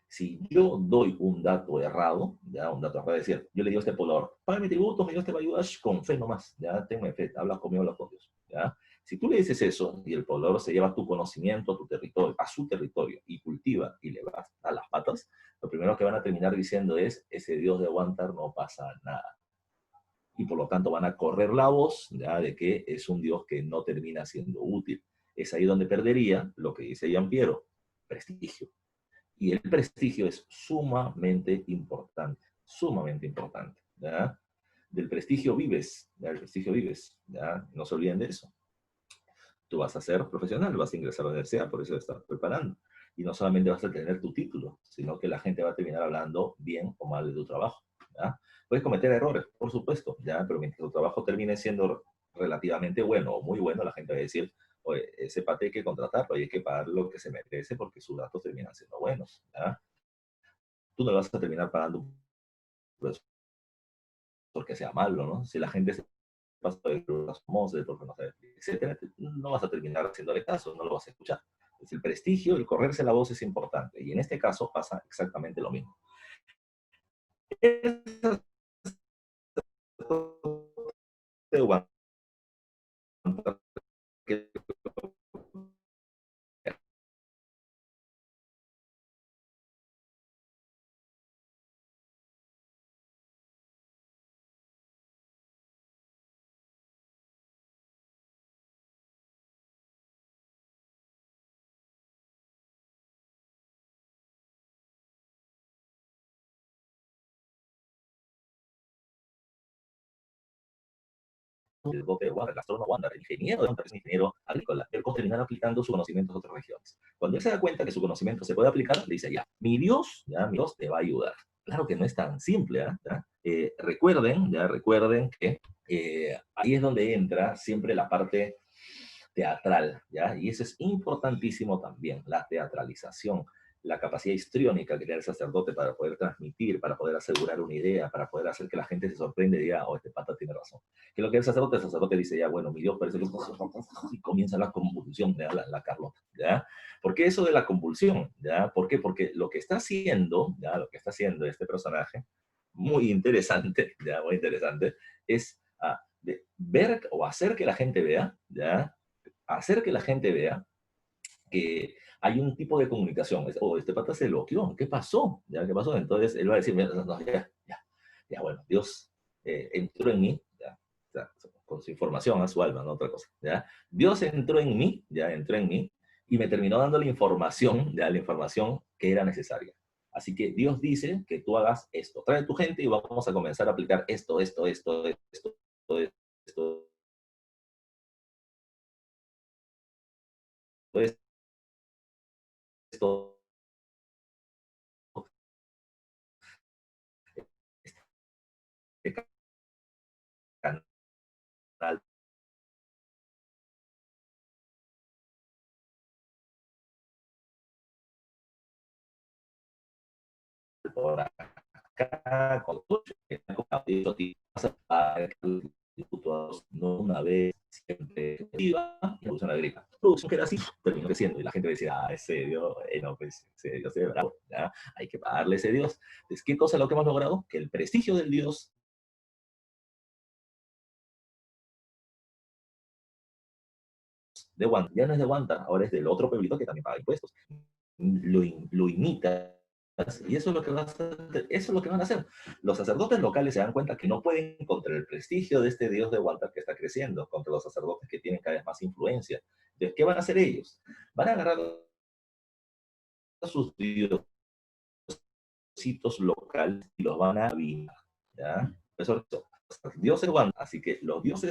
Si yo doy un dato errado, ya un dato errado, es decir, yo le digo a este poblador, paga mi tributo, mi Dios te va a ayudar, con fe nomás, ya, tenme fe, habla conmigo, habla con Dios, ya. Si tú le dices eso y el poblador se lleva tu conocimiento a tu territorio, a su territorio y cultiva y le va a las patas, lo primero que van a terminar diciendo es, ese dios de Wantar no pasa nada. Y por lo tanto van a correr la voz, ¿ya?, de que es un dios que no termina siendo útil. Es ahí donde perdería lo que dice Giampiero, prestigio. Y el prestigio es sumamente importante, ¿ya? Del prestigio vives, ¿ya? Del prestigio vives, ¿ya? No se olviden de eso. Tú vas a ser profesional, vas a ingresar a la universidad, por eso te estás preparando. Y no solamente vas a tener tu título, sino que la gente va a terminar hablando bien o mal de tu trabajo, ¿ya? Puedes cometer errores, por supuesto, ¿ya? Pero mientras tu trabajo termine siendo relativamente bueno o muy bueno, la gente va a decir, oye, ese pate hay que contratarlo y hay que pagar lo que se merece porque sus datos terminan siendo buenos, ¿ya? Tú no le vas a terminar pagando pues, porque sea malo, ¿no? Si la gente se pasa de los famosos, porque no sabe, etcétera, no vas a terminar haciéndole caso, no lo vas a escuchar. Entonces, el prestigio, el correrse la voz es importante. Y en este caso pasa exactamente lo mismo. El bote de Wander, el astrónomo Wander, el ingeniero de Wander, es un ingeniero agrícola, él puede terminar aplicando su conocimiento a otras regiones. Cuando él se da cuenta que su conocimiento se puede aplicar, le dice, ya, mi Dios te va a ayudar. Claro que no es tan simple, ¿ya? Recuerden que ahí es donde entra siempre la parte teatral, ¿ya? Y eso es importantísimo también, la teatralización, la capacidad histriónica que tiene el sacerdote para poder transmitir, para poder asegurar una idea, para poder hacer que la gente se sorprenda y diga, oh, este pata tiene razón. Que lo que el sacerdote dice, ya, bueno, mi Dios parece que... Y comienza la convulsión, ¿ya? La Carlota, ¿ya? ¿Por qué eso de la convulsión? ¿Ya? ¿Por qué? Porque lo que está haciendo, ¿ya? Lo que está haciendo este personaje, muy interesante, ¿ya? Muy interesante, es de ver o hacer que la gente vea, ¿ya? Hacer que la gente vea que hay un tipo de comunicación. Este pata se loqueó, ¿qué pasó? ¿Ya? ¿Qué pasó? Entonces él va a decir, no, ya, bueno, Dios entró en mí, ya, o sea, con su información a su alma, no otra cosa, ¿ya? Dios entró en mí, ya, entró en mí, y me terminó dando la información, ya, la información que era necesaria. Así que Dios dice que tú hagas esto. Trae tu gente y vamos a comenzar a aplicar esto, esto, este canal por acá, con diputados, no una vez, siempre iba y la producción agrícola. La producción que era así, terminó creciendo y la gente decía, ese Dios, no, pues, ese Dios es bravo, ¿ya? Hay que pagarle a ese Dios. Entonces, ¿qué cosa es lo que hemos logrado? Que el prestigio del Dios de Guanta, ya no es de Guanta, ahora es del otro pueblito que también paga impuestos. Lo imita. Y eso es lo que van a hacer. Los sacerdotes locales se dan cuenta que no pueden contra el prestigio de este dios de Walter que está creciendo, contra los sacerdotes que tienen cada vez más influencia. Entonces, ¿qué van a hacer ellos? Van a agarrar a sus diositos locales y los van a avivar, ¿ya? Eso es dioses Walter. Así que los dioses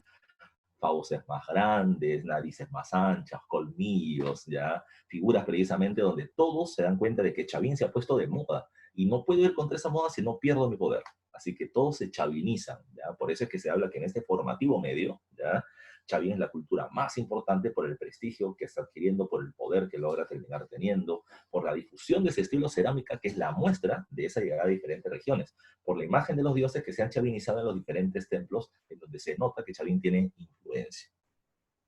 fauces más grandes, narices más anchas, colmillos, ¿ya? Figuras precisamente donde todos se dan cuenta de que Chavín se ha puesto de moda y no puedo ir contra esa moda si no pierdo mi poder. Así que todos se chavinizan, ¿ya? Por eso es que se habla que en este formativo medio, ¿ya? Chavín es la cultura más importante por el prestigio que está adquiriendo, por el poder que logra terminar teniendo, por la difusión de ese estilo cerámica que es la muestra de esa llegada a diferentes regiones, por la imagen de los dioses que se han chavinizado en los diferentes templos, en donde se nota que Chavín tiene influencia.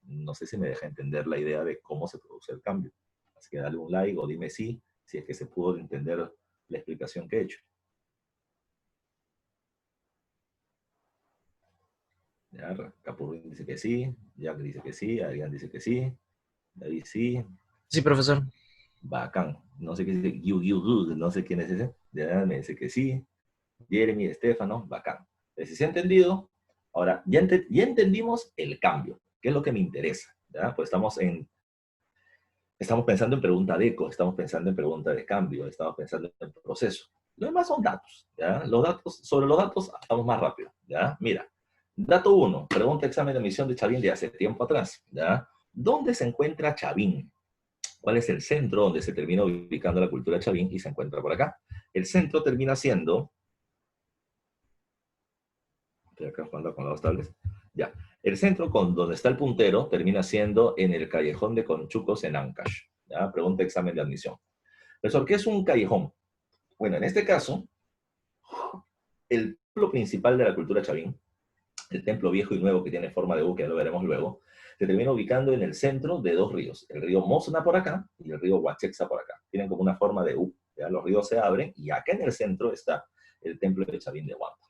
No sé si me deja entender la idea de cómo se produce el cambio. Así que dale un like o dime si es que se pudo entender la explicación que he hecho. Ya, Capurrín dice que sí, Jack dice que sí, Adrián dice que sí, David sí. Sí, profesor. Bacán. No sé qué dice, no sé quién es ese. Ya me dice que sí. Jeremy, Estefano, bacán. Entonces, si se ha entendido, ahora ya entendimos el cambio, que es lo que me interesa. ¿Ya? Pues estamos pensando en pregunta de eco, estamos pensando en pregunta de cambio, estamos pensando en proceso. Lo demás son datos. ¿Ya? Sobre los datos, estamos más rápido. ¿Ya? Mira, dato 1, pregunta examen de admisión de Chavín de hace tiempo atrás. ¿Ya? ¿Dónde se encuentra Chavín? ¿Cuál es el centro donde se termina ubicando la cultura Chavín y se encuentra por acá? El centro termina siendo... Estoy acá jugando con los tablets. Ya. El centro con donde está el puntero termina siendo en el callejón de Conchucos en Ancash. ¿Ya? Pregunta examen de admisión. Profesor, ¿qué es un callejón? Bueno, en este caso, el templo principal de la cultura Chavín, el templo viejo y nuevo que tiene forma de U, que lo veremos luego, se termina ubicando en el centro de dos ríos, el río Mosna por acá y el río Huachexa por acá. Tienen como una forma de U, ¿ya? Los ríos se abren y acá en el centro está el templo de Chavín de Huanta.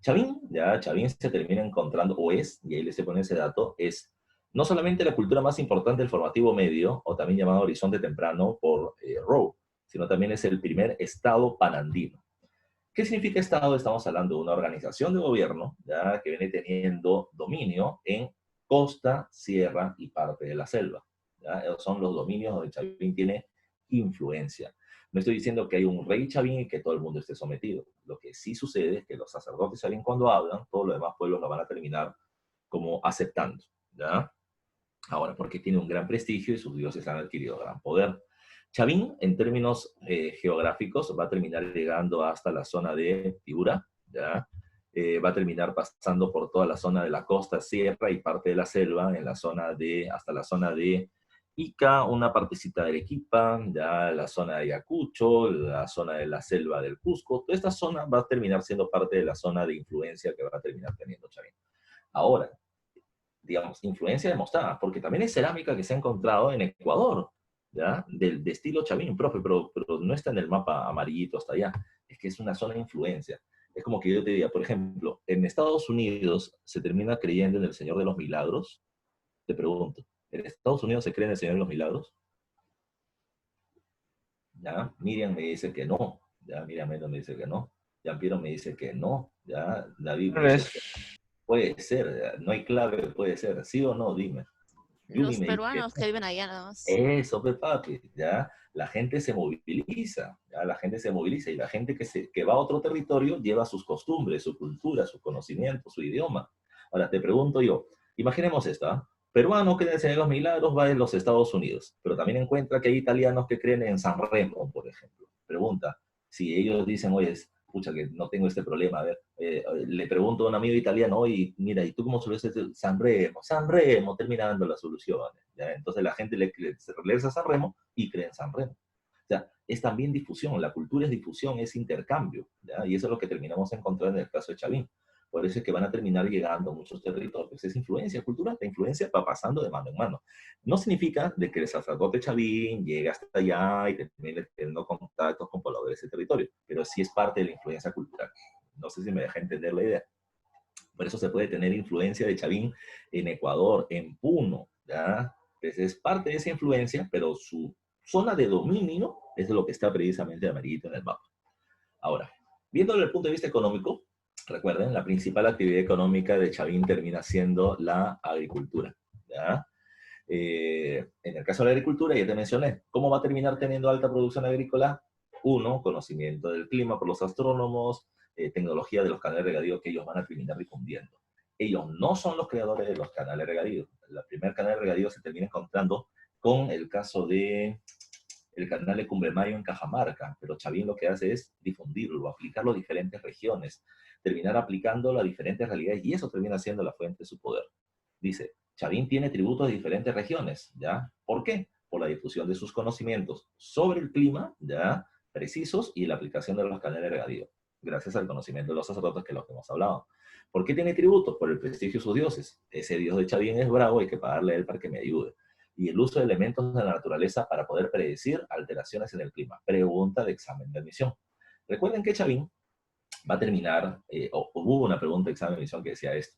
Chavín se termina encontrando, o es, y ahí les pone ese dato, es no solamente la cultura más importante del formativo medio, o también llamado Horizonte Temprano por Rowe, sino también es el primer estado panandino. ¿Qué significa Estado? Estamos hablando de una organización de gobierno, ¿ya? Que viene teniendo dominio en costa, sierra y parte de la selva. ¿Ya? Esos son los dominios donde Chavín tiene influencia. No estoy diciendo que hay un rey Chavín y que todo el mundo esté sometido. Lo que sí sucede es que los sacerdotes Chavín cuando hablan, todos los demás pueblos lo van a terminar como aceptando. ¿Ya? Ahora, porque tiene un gran prestigio y sus dioses han adquirido gran poder. Chavín, en términos geográficos, va a terminar llegando hasta la zona de Piura, ¿ya? Va a terminar pasando por toda la zona de la costa, sierra y parte de la selva, hasta la zona de Ica, una partecita de Arequipa, ya la zona de Ayacucho, la zona de la selva del Cusco. Toda esta zona va a terminar siendo parte de la zona de influencia que va a terminar teniendo Chavín. Ahora, digamos, influencia demostrada, porque también hay cerámica que se ha encontrado en Ecuador, ¿ya? De estilo Chavín, profe, pero no está en el mapa amarillito hasta allá, es que es una zona de influencia. Es como que yo te diga, por ejemplo, en Estados Unidos se termina creyendo en el Señor de los Milagros. Te pregunto, ¿en Estados Unidos se cree en el Señor de los Milagros? ¿Ya? Miriam me dice que no, ¿ya? Miriam Mendo me dice que no, Piero me dice que no, ¿ya? David me dice que puede ser, ¿ya? No hay clave, puede ser, ¿sí o no? Dime. Judy Los me dice que peruanos que viven allá nada más. eso, pues, papi, ¿ya? La gente se moviliza, ¿ya? La gente se moviliza y la gente que va a otro territorio lleva sus costumbres, su cultura, su conocimiento, su idioma. Ahora, te pregunto yo, imaginemos esto, ¿ah? Peruano que cree en los milagros va a los Estados Unidos, pero también encuentra que hay italianos que creen en San Remo, por ejemplo. Pregunta, si ellos dicen, oye, pucha, que no tengo este problema, a ver, le pregunto a un amigo italiano, oye, mira, ¿y tú cómo solucionas San Remo, terminando las soluciones, ¿ya? Entonces la gente se regresa a San Remo y cree en San Remo. O sea, es también difusión, la cultura es difusión, es intercambio, ¿ya? Y eso es lo que terminamos encontrando en el caso de Chavín. Por eso es que van a terminar llegando a muchos territorios. Es influencia cultural, la influencia va pasando de mano en mano. No significa de que el sacerdote Chavín llegue hasta allá y termine teniendo contactos con pobladores de ese territorio, pero sí es parte de la influencia cultural. No sé si me deja entender la idea. Por eso se puede tener influencia de Chavín en Ecuador, en Puno, ¿ya? Entonces es parte de esa influencia, pero su zona de dominio es lo que está precisamente amarillito en el mapa. Ahora, viéndolo desde el punto de vista económico, recuerden, la principal actividad económica de Chavín termina siendo la agricultura, ¿ya? En el caso de la agricultura, ya te mencioné, ¿cómo va a terminar teniendo alta producción agrícola? Uno, conocimiento del clima por los astrónomos, tecnología de los canales de regadío que ellos van a terminar difundiendo. Ellos no son los creadores de los canales de regadío. El primer canal de regadío se termina encontrando con el caso de el canal de Cumbremayo en Cajamarca, pero Chavín lo que hace es difundirlo, aplicarlo a diferentes regiones, terminar aplicándolo a diferentes realidades, y eso termina siendo la fuente de su poder. Dice, Chavín tiene tributos de diferentes regiones, ¿ya? ¿Por qué? Por la difusión de sus conocimientos sobre el clima, ¿ya? Precisos y la aplicación de los canales de regadío, gracias al conocimiento de los sacerdotes que los que hemos hablado. ¿Por qué tiene tributos? Por el prestigio de sus dioses. Ese dios de Chavín es bravo, hay que pagarle a él para que me ayude. Y el uso de elementos de la naturaleza para poder predecir alteraciones en el clima. Pregunta de examen de admisión. Recuerden que Chavín va a terminar, o hubo una pregunta de examen de admisión que decía esto.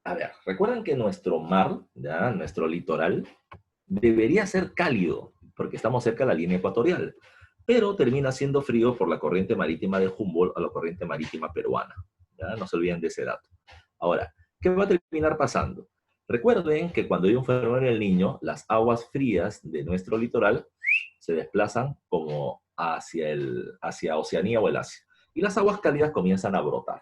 A ver, recuerden que nuestro mar, ¿ya? Nuestro litoral, debería ser cálido, porque estamos cerca de la línea ecuatorial, pero termina siendo frío por la corriente marítima de Humboldt a la corriente marítima peruana. ¿Ya? No se olviden de ese dato. Ahora, ¿qué va a terminar pasando? Recuerden que cuando hay un fenómeno en el Niño, las aguas frías de nuestro litoral se desplazan como hacia Oceanía o el Asia. Y las aguas cálidas comienzan a brotar.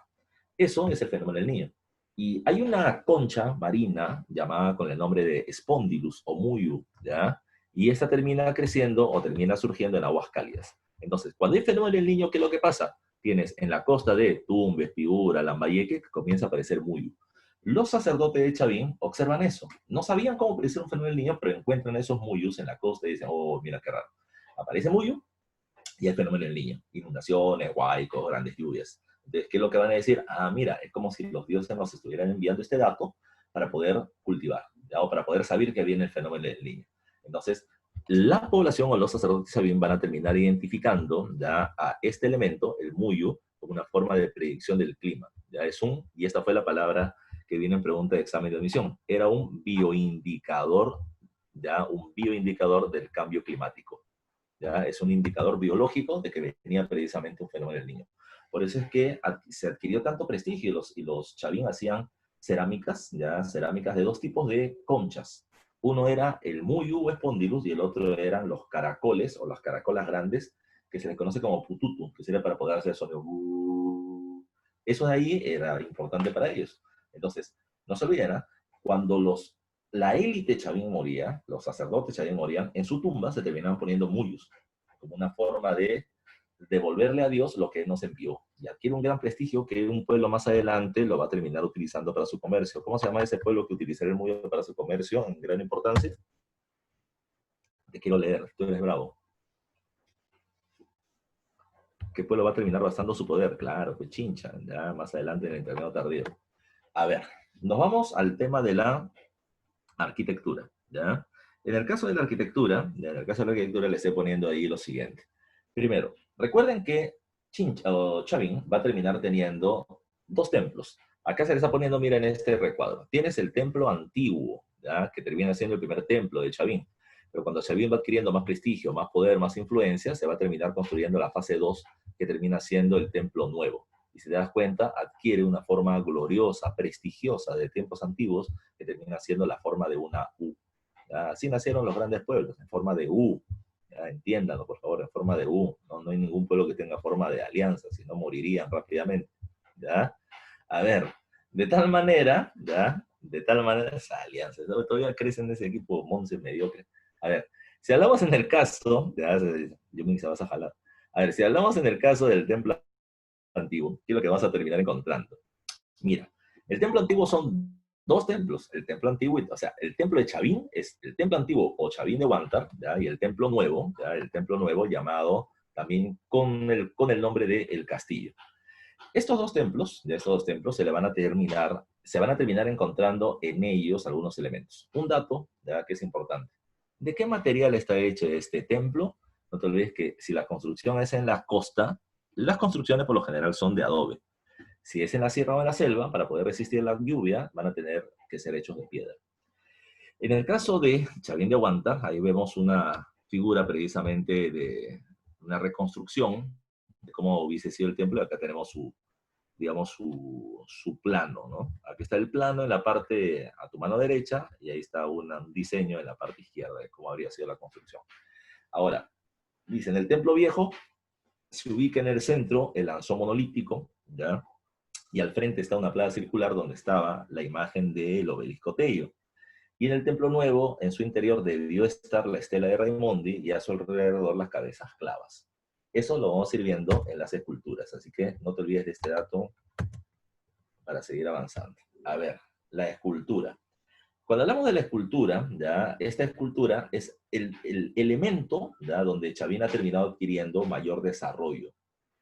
Eso es el fenómeno del Niño. Y hay una concha marina llamada con el nombre de Spondylus o Muyu, ¿ya? Y esta termina creciendo o termina surgiendo en aguas cálidas. Entonces, cuando hay fenómeno del Niño, ¿qué es lo que pasa? Tienes en la costa de Tumbes, Piura, Lambayeque, que comienza a aparecer Muyu. Los sacerdotes de Chavín observan eso. No sabían cómo aparecer un fenómeno del Niño, pero encuentran esos Muyus en la costa y dicen, oh, mira qué raro. Aparece Muyu y el fenómeno del Niño. Inundaciones, huaicos, grandes lluvias. Entonces, ¿qué es lo que van a decir? Ah, mira, es como si los dioses nos estuvieran enviando este dato para poder cultivar, ¿ya? O para poder saber que viene el fenómeno del Niño. Entonces, la población o los sacerdotes Chavín van a terminar identificando ya a este elemento, el Muyu, como una forma de predicción del clima. Ya es y esta fue la palabra que vino en pregunta de examen de admisión, era un bioindicador, ya un bioindicador del cambio climático. ¿Ya? Es un indicador biológico de que venía precisamente un fenómeno del Niño. Por eso es que se adquirió tanto prestigio y los Chavín hacían cerámicas, ya cerámicas de dos tipos de conchas. Uno era el Muyu o Spondylus y el otro eran los caracoles o las caracolas grandes, que se les conoce como pututu, que sería para poder hacer el sonido. Eso de ahí era importante para ellos. Entonces, no se olviden, cuando la élite Chavín moría, los sacerdotes Chavín morían, en su tumba se terminaban poniendo muyus, como una forma de devolverle a Dios lo que nos envió. Y adquiere un gran prestigio que un pueblo más adelante lo va a terminar utilizando para su comercio. ¿Cómo se llama ese pueblo que utilizaría el muyo para su comercio en gran importancia? Te quiero leer, tú eres bravo. ¿Qué pueblo va a terminar bastando su poder? Claro, pues Chincha, ya más adelante en el intermedio tardío. A ver, nos vamos al tema de la arquitectura, ¿ya? En el caso de la arquitectura, le estoy poniendo ahí lo siguiente. Primero, recuerden que Chavín va a terminar teniendo dos templos. Acá se le está poniendo, mira, en este recuadro. Tienes el templo antiguo, ¿ya? Que termina siendo el primer templo de Chavín. Pero cuando Chavín va adquiriendo más prestigio, más poder, más influencia, se va a terminar construyendo la fase 2, que termina siendo el templo nuevo. Y si te das cuenta, adquiere una forma gloriosa, prestigiosa de tiempos antiguos, que termina siendo la forma de una U. ¿Ya? Así nacieron los grandes pueblos, en forma de U. ¿Ya? Entiéndanlo, por favor, en forma de U. No hay ningún pueblo que tenga forma de alianza, si no morirían rápidamente. ¿Ya? A ver, de tal manera, esa alianza, todavía crecen ese equipo Monse mediocre. A ver, si hablamos en el caso, yo me dice, vas a jalar. A ver, si hablamos en el caso del templo antiguo, ¿qué es lo que vas a terminar encontrando? Mira, el templo antiguo son dos templos. El templo antiguo, o sea, el templo de Chavín es el templo antiguo o Chavín de Huántar, ¿ya? Y el templo nuevo, ¿ya? El templo nuevo llamado también con el nombre de El Castillo. Estos dos templos, se van a terminar encontrando en ellos algunos elementos. Un dato, ¿ya? Que es importante. ¿De qué material está hecho este templo? No te olvides que si la construcción es en la costa, las construcciones por lo general son de adobe. Si es en la sierra o en la selva, para poder resistir la lluvia, van a tener que ser hechos de piedra. En el caso de Chavín de Huántar, ahí vemos una figura precisamente de una reconstrucción de cómo hubiese sido el templo. Acá tenemos su plano, ¿no? Aquí está el plano en la parte a tu mano derecha y ahí está un diseño en la parte izquierda de cómo habría sido la construcción. Ahora, dice, en el templo viejo se ubica en el centro el anzón monolítico, ¿ya? Y al frente está una plaza circular donde estaba la imagen del obelisco Tello. Y en el templo nuevo, en su interior, debió estar la estela de Raimondi y a su alrededor las cabezas clavas. Eso lo vamos a ir viendo en las esculturas, así que no te olvides de este dato para seguir avanzando. A ver, la escultura. Cuando hablamos de la escultura, ¿ya? Esta escultura es el elemento, ¿ya? Donde Chavín ha terminado adquiriendo mayor desarrollo.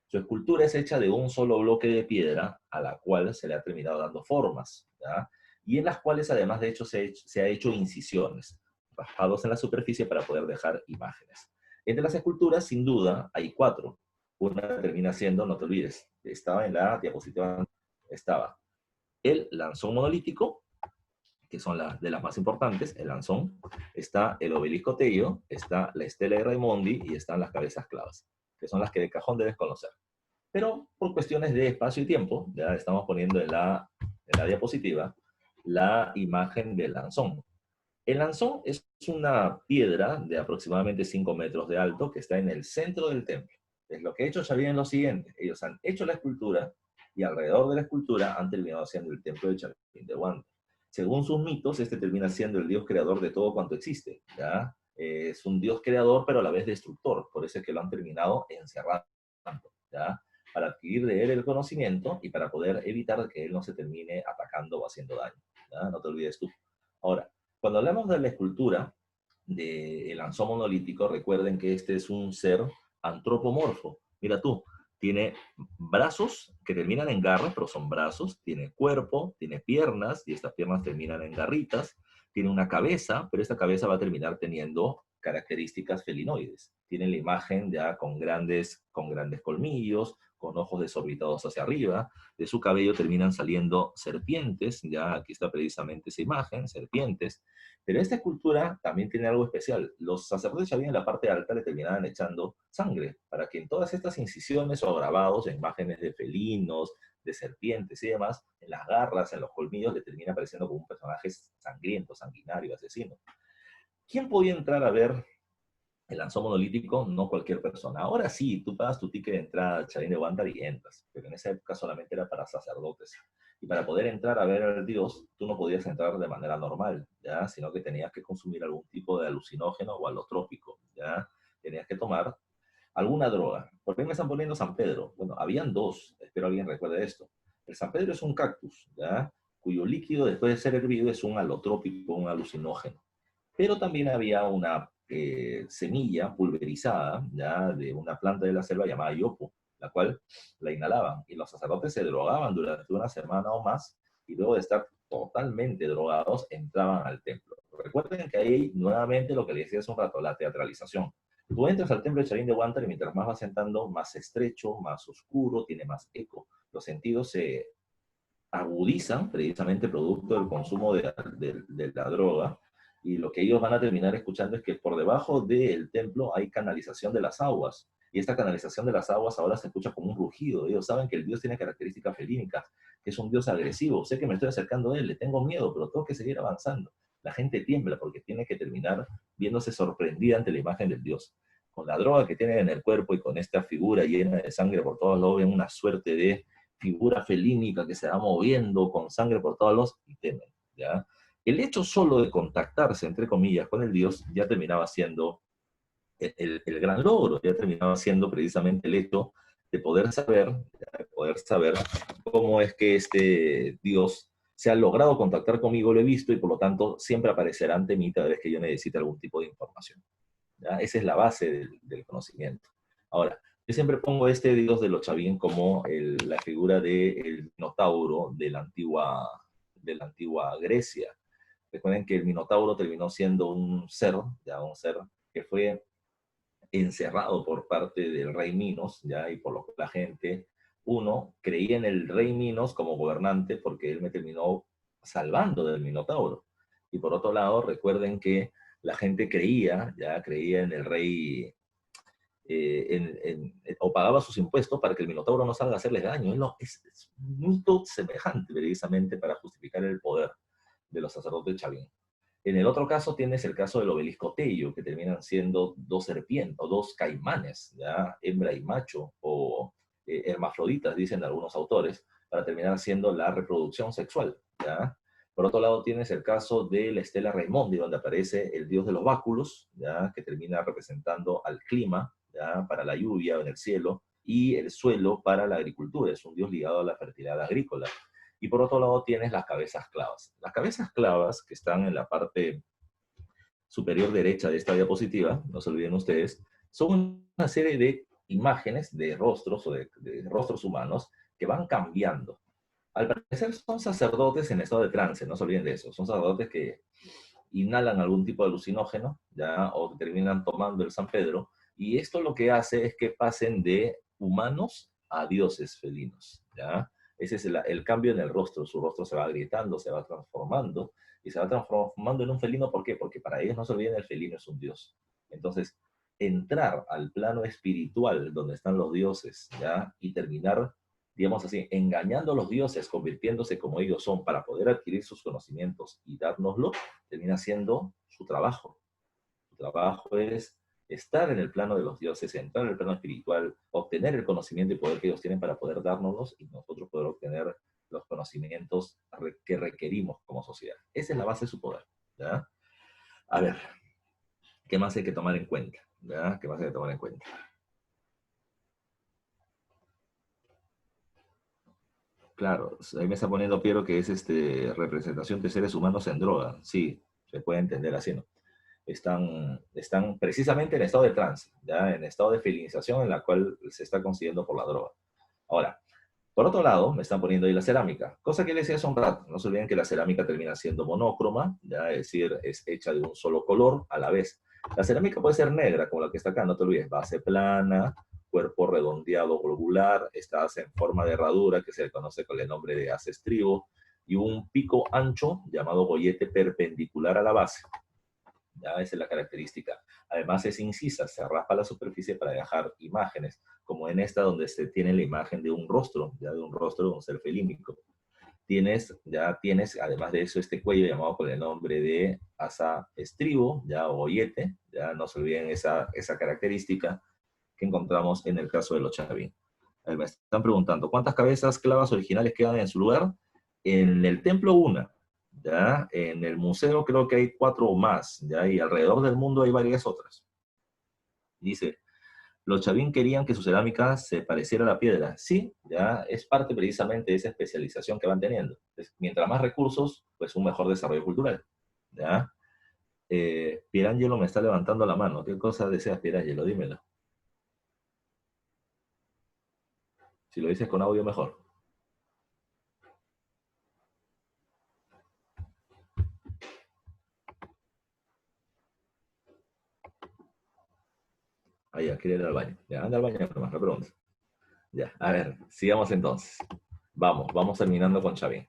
Su escultura es hecha de un solo bloque de piedra a la cual se le ha terminado dando formas, ¿ya? Y en las cuales además de hecho se ha hecho incisiones, raspados en la superficie para poder dejar imágenes. Entre las esculturas, sin duda, hay 4. Una termina siendo, no te olvides, estaba en la diapositiva, estaba el lanzón monolítico, que son de las más importantes, el Lanzón, está el Obelisco Tello, está la Estela de Raimondi y están las cabezas clavas, que son las que de cajón debes conocer. Pero por cuestiones de espacio y tiempo, ya estamos poniendo en la diapositiva la imagen del Lanzón. El Lanzón es una piedra de aproximadamente 5 metros de alto que está en el centro del templo. Es lo que ha hecho Chavin es lo siguiente. Ellos han hecho la escultura y alrededor de la escultura han terminado haciendo el templo de Chavin de Huanta. Según sus mitos, este termina siendo el dios creador de todo cuanto existe. ¿Ya? Es un dios creador, pero a la vez destructor. Por eso es que lo han terminado encerrando, ¿ya? Para adquirir de él el conocimiento y para poder evitar que él no se termine atacando o haciendo daño. ¿Ya? No te olvides tú. Ahora, cuando hablamos de la escultura del Lanzón monolítico, recuerden que este es un ser antropomorfo. Mira tú, tiene brazos que terminan en garras, pero son brazos, tiene cuerpo, tiene piernas, y estas piernas terminan en garritas, tiene una cabeza, pero esta cabeza va a terminar teniendo características felinoides. Tiene la imagen ya con grandes colmillos, con ojos desorbitados hacia arriba, de su cabello terminan saliendo serpientes, ya aquí está precisamente esa imagen, serpientes, pero esta escultura también tiene algo especial. Los sacerdotes ya bien en la parte alta le terminaban echando sangre, para que en todas estas incisiones o grabados, en imágenes de felinos, de serpientes y demás, en las garras, en los colmillos, le termina apareciendo como un personaje sangriento, sanguinario, asesino. ¿Quién podía entrar a ver el Lanzón monolítico? No cualquier persona. Ahora sí, tú pagas tu ticket de entrada al Chalín de Huántar y entras, pero en esa época solamente era para sacerdotes. Y para poder entrar a ver al dios, tú no podías entrar de manera normal, ¿ya? Sino que tenías que consumir algún tipo de alucinógeno o alotrópico, ¿ya? Tenías que tomar alguna droga. ¿Por qué me están poniendo San Pedro? Bueno, habían dos, espero alguien recuerde esto. El San Pedro es un cactus, ¿ya? Cuyo líquido después de ser hervido es un alotrópico, un alucinógeno. Pero también había una semilla pulverizada, ya, de una planta de la selva llamada yopo, la cual la inhalaban, y los sacerdotes se drogaban durante una semana o más, y luego de estar totalmente drogados, entraban al templo. Recuerden que ahí, nuevamente, lo que les decía hace un rato, la teatralización. Tú entras al templo de Chalín de Huántar y mientras más vas entrando, más estrecho, más oscuro, tiene más eco. Los sentidos se agudizan precisamente producto del consumo de la droga, y lo que ellos van a terminar escuchando es que por debajo del templo hay canalización de las aguas, y esta canalización de las aguas ahora se escucha como un rugido. Ellos saben que el dios tiene características felínicas, que es un dios agresivo. Sé que me estoy acercando a él, le tengo miedo, pero tengo que seguir avanzando. La gente tiembla porque tiene que terminar viéndose sorprendida ante la imagen del dios. Con la droga que tienen en el cuerpo y con esta figura llena de sangre por todos lados, ven una suerte de figura felínica que se va moviendo con sangre por todos lados y temen, ¿ya? El hecho solo de contactarse, entre comillas, con el dios ya terminaba siendo el gran logro, ya terminaba siendo precisamente el hecho de poder saber cómo es que este dios se ha logrado contactar conmigo, lo he visto, y por lo tanto siempre aparecerá ante mí cada vez que yo necesite algún tipo de información, ¿ya? Esa es la base del conocimiento. Ahora, yo siempre pongo este dios de los Chavín como la figura del Minotauro de la antigua Grecia. Recuerden que el Minotauro terminó siendo un ser, ya un ser que fue encerrado por parte del rey Minos, ya, y por lo que la gente, uno, creía en el rey Minos como gobernante porque él me terminó salvando del Minotauro. Y por otro lado, recuerden que la gente creía en el rey, o pagaba sus impuestos para que el Minotauro no salga a hacerles daño. No, es un mito semejante precisamente para justificar el poder de los sacerdotes chavín. En el otro caso tienes el caso del obelisco Tello, que terminan siendo dos serpientes o dos caimanes, ¿ya? Hembra y macho, o hermafroditas, dicen algunos autores, para terminar siendo la reproducción sexual, ¿ya? Por otro lado tienes el caso de la Estela Raimondi, donde aparece el dios de los báculos, ¿ya? Que termina representando al clima, ¿ya? Para la lluvia en el cielo, y el suelo para la agricultura. Es un dios ligado a la fertilidad agrícola. Y por otro lado tienes las cabezas clavas. Las cabezas clavas, que están en la parte superior derecha de esta diapositiva, no se olviden ustedes, son una serie de imágenes de rostros o de rostros humanos que van cambiando. Al parecer son sacerdotes en estado de trance, no se olviden de eso. Son sacerdotes que inhalan algún tipo de alucinógeno, ¿ya? O terminan tomando el San Pedro, y esto lo que hace es que pasen de humanos a dioses felinos, ¿ya? Ese es el cambio en el rostro. Su rostro se va agrietando, se va transformando, y se va transformando en un felino. ¿Por qué? Porque para ellos, no se olviden, el felino es un dios. Entonces, entrar al plano espiritual donde están los dioses, ¿ya? Y terminar, digamos así, engañando a los dioses, convirtiéndose como ellos son para poder adquirir sus conocimientos y dárnoslo, termina siendo su trabajo. Su trabajo es estar en el plano de los dioses, entrar en el plano espiritual, obtener el conocimiento y poder que ellos tienen para poder dárnoslos y nosotros poder obtener los conocimientos que requerimos como sociedad. Esa es la base de su poder, ¿ya? A ver, ¿qué más hay que tomar en cuenta? ¿Ya? ¿Qué más hay que tomar en cuenta? Claro, ahí me está poniendo Piero que es representación de seres humanos en droga. Sí, se puede entender así, ¿no? Están precisamente en estado de trance, ya en estado de felinización en la cual se está consiguiendo por la droga. Ahora, por otro lado, me están poniendo ahí la cerámica, cosa que les decía hace un rato. No se olviden que la cerámica termina siendo monócroma, ya, es decir, es hecha de un solo color a la vez. La cerámica puede ser negra, como la que está acá, no te olvides, base plana, cuerpo redondeado globular, está en forma de herradura, que se le conoce con el nombre de haz estribo, y un pico ancho llamado gollete perpendicular a la base. ¿Ya? Esa es la característica. Además es incisa, se raspa la superficie para dejar imágenes, como en esta donde se tiene la imagen de un rostro, ya de un rostro de un ser felínico. Ya tienes, además de eso, este cuello llamado con el nombre de asa estribo, ya o gollete, ya no se olviden esa característica que encontramos en el caso de los Chavín. Me están preguntando, ¿cuántas cabezas clavas originales quedan en su lugar? En el templo una, ¿ya? En el museo creo que hay 4 o más, ¿ya? Y alrededor del mundo hay varias otras. Dice, los Chavín querían que su cerámica se pareciera a la piedra. Sí, ya es parte precisamente de esa especialización que van teniendo. Mientras más recursos, pues un mejor desarrollo cultural, ¿ya? Pierangelo me está levantando la mano. ¿Qué cosa deseas, Pierangelo? Dímelo. Si lo dices con audio, mejor. Ah, ya, quiere ir al baño. Ya, anda al baño nomás, no preguntes. Ya, a ver, sigamos entonces. Vamos terminando con Chavín.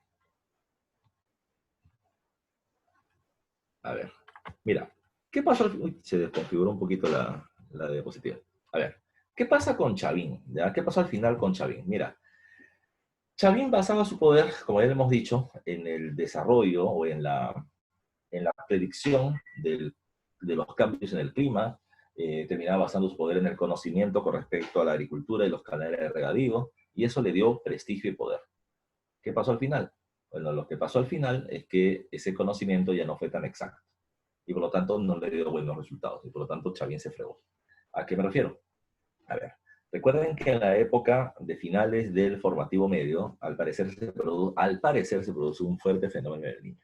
A ver, mira, ¿qué pasó? Uy, se desconfiguró un poquito la diapositiva. A ver, ¿qué pasa con Chavín? ¿Ya? ¿Qué pasó al final con Chavín? Mira, Chavín basaba su poder, como ya hemos dicho, en el desarrollo o en la predicción de los cambios en el clima, terminaba basando su poder en el conocimiento con respecto a la agricultura y los canales de regadío, y eso le dio prestigio y poder. ¿Qué pasó al final? Bueno, lo que pasó al final es que ese conocimiento ya no fue tan exacto y por lo tanto no le dio buenos resultados y por lo tanto Chavín se fregó. ¿A qué me refiero? A ver, recuerden que en la época de finales del formativo medio, al parecer se produce un fuerte fenómeno del niño.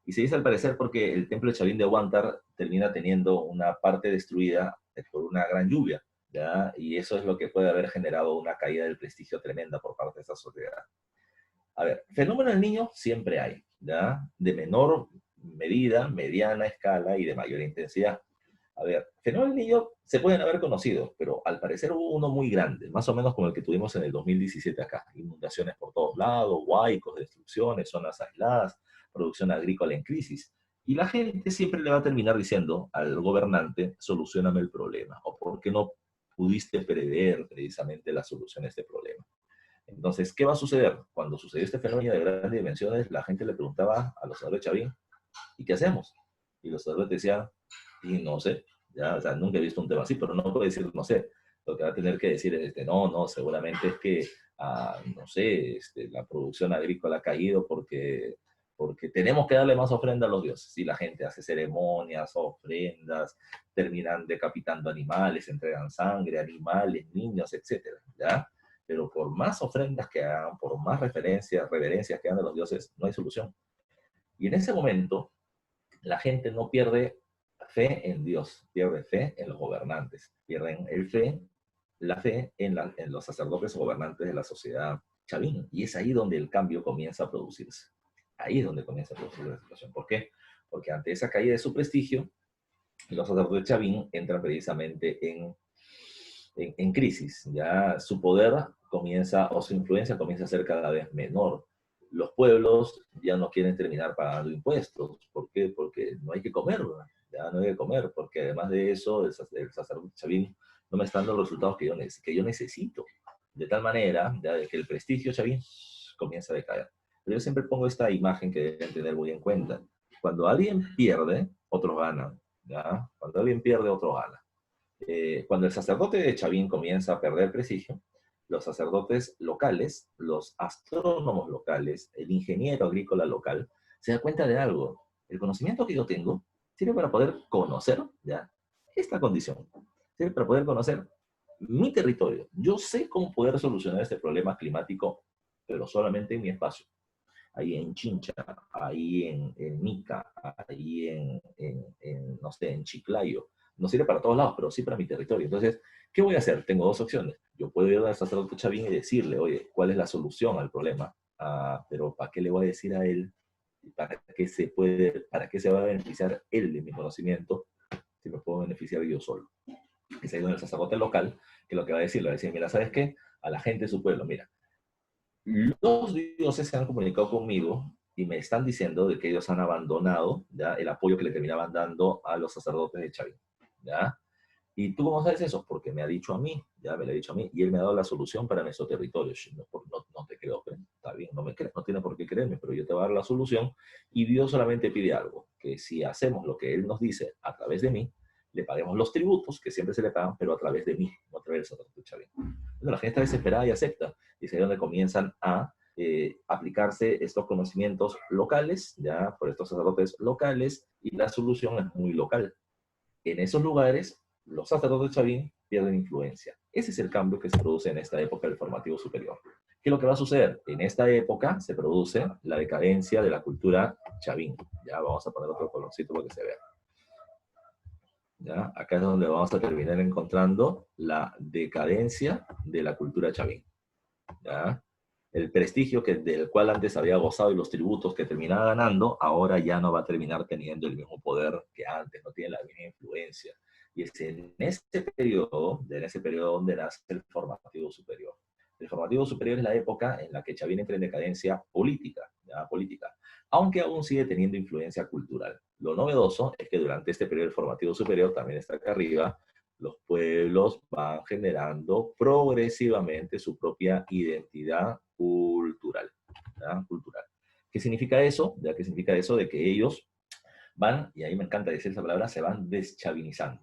Y se dice al parecer porque el templo de Chavín de Huántar termina teniendo una parte destruida por una gran lluvia, ¿ya? Y eso es lo que puede haber generado una caída del prestigio tremenda por parte de esta sociedad. A ver, fenómeno del niño siempre hay, ¿ya? De menor medida, mediana escala y de mayor intensidad. A ver, fenómeno del niño se pueden haber conocido, pero al parecer hubo uno muy grande, más o menos como el que tuvimos en el 2017 acá. Inundaciones por todos lados, huaicos, destrucciones, zonas aisladas, producción agrícola en crisis. Y la gente siempre le va a terminar diciendo al gobernante, solucioname el problema, o por qué no pudiste prever precisamente la solución a este problema. Entonces, ¿qué va a suceder? Cuando sucedió este fenómeno de grandes dimensiones, la gente le preguntaba a los señores Chavín, ¿y qué hacemos? Y los señores decían, y no sé, ya, o sea, nunca he visto un tema así, pero no puede decir, no sé. Lo que va a tener que decir es, no, seguramente es que, no sé, la producción agrícola ha caído porque tenemos que darle más ofrenda a los dioses. Y la gente hace ceremonias, ofrendas, terminan decapitando animales, entregan sangre, animales, niños, etcétera, ¿ya? Pero por más ofrendas que hagan, por más reverencias que hagan a los dioses, no hay solución. Y en ese momento, la gente no pierde fe en Dios, pierde fe en los gobernantes, pierden la fe en los sacerdotes o gobernantes de la sociedad chavín. Y es ahí donde el cambio comienza a producirse. Ahí es donde comienza a producirse la situación. ¿Por qué? Porque ante esa caída de su prestigio, los sacerdotes chavín entran precisamente en crisis. Ya su poder comienza, o su influencia comienza a ser cada vez menor. los pueblos ya no quieren terminar pagando impuestos. ¿Por qué? Porque no hay que comer, ¿verdad? Ya no hay que comer, porque además de eso, el sacerdote chavín no me está dando los resultados que yo necesito. De tal manera, ya, de que el prestigio chavín comienza a decaer. Pero yo siempre pongo esta imagen que deben tener muy en cuenta. Cuando alguien pierde, otros ganan. ¿Ya? Cuando alguien pierde, otros ganan. Cuando el sacerdote de Chavín comienza a perder prestigio, los sacerdotes locales, los astrónomos locales, el ingeniero agrícola local, se da cuenta de algo. El conocimiento que yo tengo sirve para poder conocer, ¿ya?, esta condición. Sirve para poder conocer mi territorio. Yo sé cómo poder solucionar este problema climático, pero solamente en mi espacio. Ahí en Chincha, ahí en Nica, ahí no sé, en Chiclayo. No sirve para todos lados, pero sí para mi territorio. Entonces, ¿qué voy a hacer? Tengo dos opciones. Yo puedo ir al sacerdote Chavín y decirle, oye, ¿cuál es la solución al problema? Pero ¿para qué le voy a decir a él? ¿Para qué se va a beneficiar él de mi conocimiento si me puedo beneficiar yo solo? Es ahí donde el sacerdote local, que lo que va a decir, le va a decir, mira, ¿sabes qué? A la gente de su pueblo, mira, los dioses se han comunicado conmigo y me están diciendo de que ellos han abandonado, ¿ya?, el apoyo que le terminaban dando a los sacerdotes de Chavín, ¿ya? ¿Y tú cómo sabes eso? Porque me ha dicho a mí, ya me lo ha dicho a mí, y él me ha dado la solución para nuestro territorio. No te creo, pero está bien, no me crees, no tiene por qué creerme, pero yo te voy a dar la solución. Y Dios solamente pide algo, que si hacemos lo que Él nos dice a través de mí, le paguemos los tributos, que siempre se le pagan, pero a través de mí, no a través del sacerdote Chavín. Bueno, la gente está desesperada y acepta, y es ahí donde comienzan a aplicarse estos conocimientos locales, ya por estos sacerdotes locales, y la solución es muy local. En esos lugares, los sacerdotes chavín pierden influencia. Ese es el cambio que se produce en esta época del formativo superior. ¿Qué es lo que va a suceder? En esta época se produce la decadencia de la cultura chavín. Ya vamos a poner otro colorcito para que se vea. ¿Ya? Acá es donde vamos a terminar encontrando la decadencia de la cultura chavín. ¿Ya? El prestigio del cual antes había gozado y los tributos que terminaba ganando, ahora ya no va a terminar teniendo el mismo poder que antes, no tiene la misma influencia. Y es en ese periodo donde nace el formativo superior. El formativo superior es la época en la que Chavín entra en decadencia política, ¿ya? Política, aunque aún sigue teniendo influencia cultural. Lo novedoso es que durante este periodo formativo superior, también está acá arriba, los pueblos van generando progresivamente su propia identidad cultural. ¿Ya? Cultural. ¿Qué significa eso? ¿Ya? ¿Qué significa eso? De que ellos van, y ahí me encanta decir esa palabra, se van deschavinizando.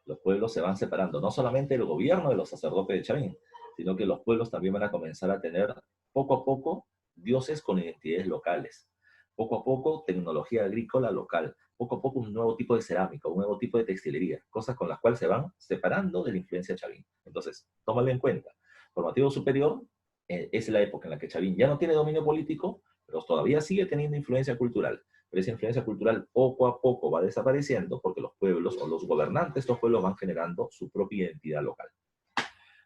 Los pueblos se van separando, no solamente el gobierno de los sacerdotes de Chavín, sino que los pueblos también van a comenzar a tener poco a poco dioses con identidades locales. Poco a poco tecnología agrícola local. Poco a poco un nuevo tipo de cerámica, un nuevo tipo de textilería, cosas con las cuales se van separando de la influencia Chavín. Entonces, tómalo en cuenta. Formativo superior es la época en la que Chavín ya no tiene dominio político, pero todavía sigue teniendo influencia cultural. Pero esa influencia cultural poco a poco va desapareciendo porque los pueblos o los gobernantes de estos pueblos van generando su propia identidad local.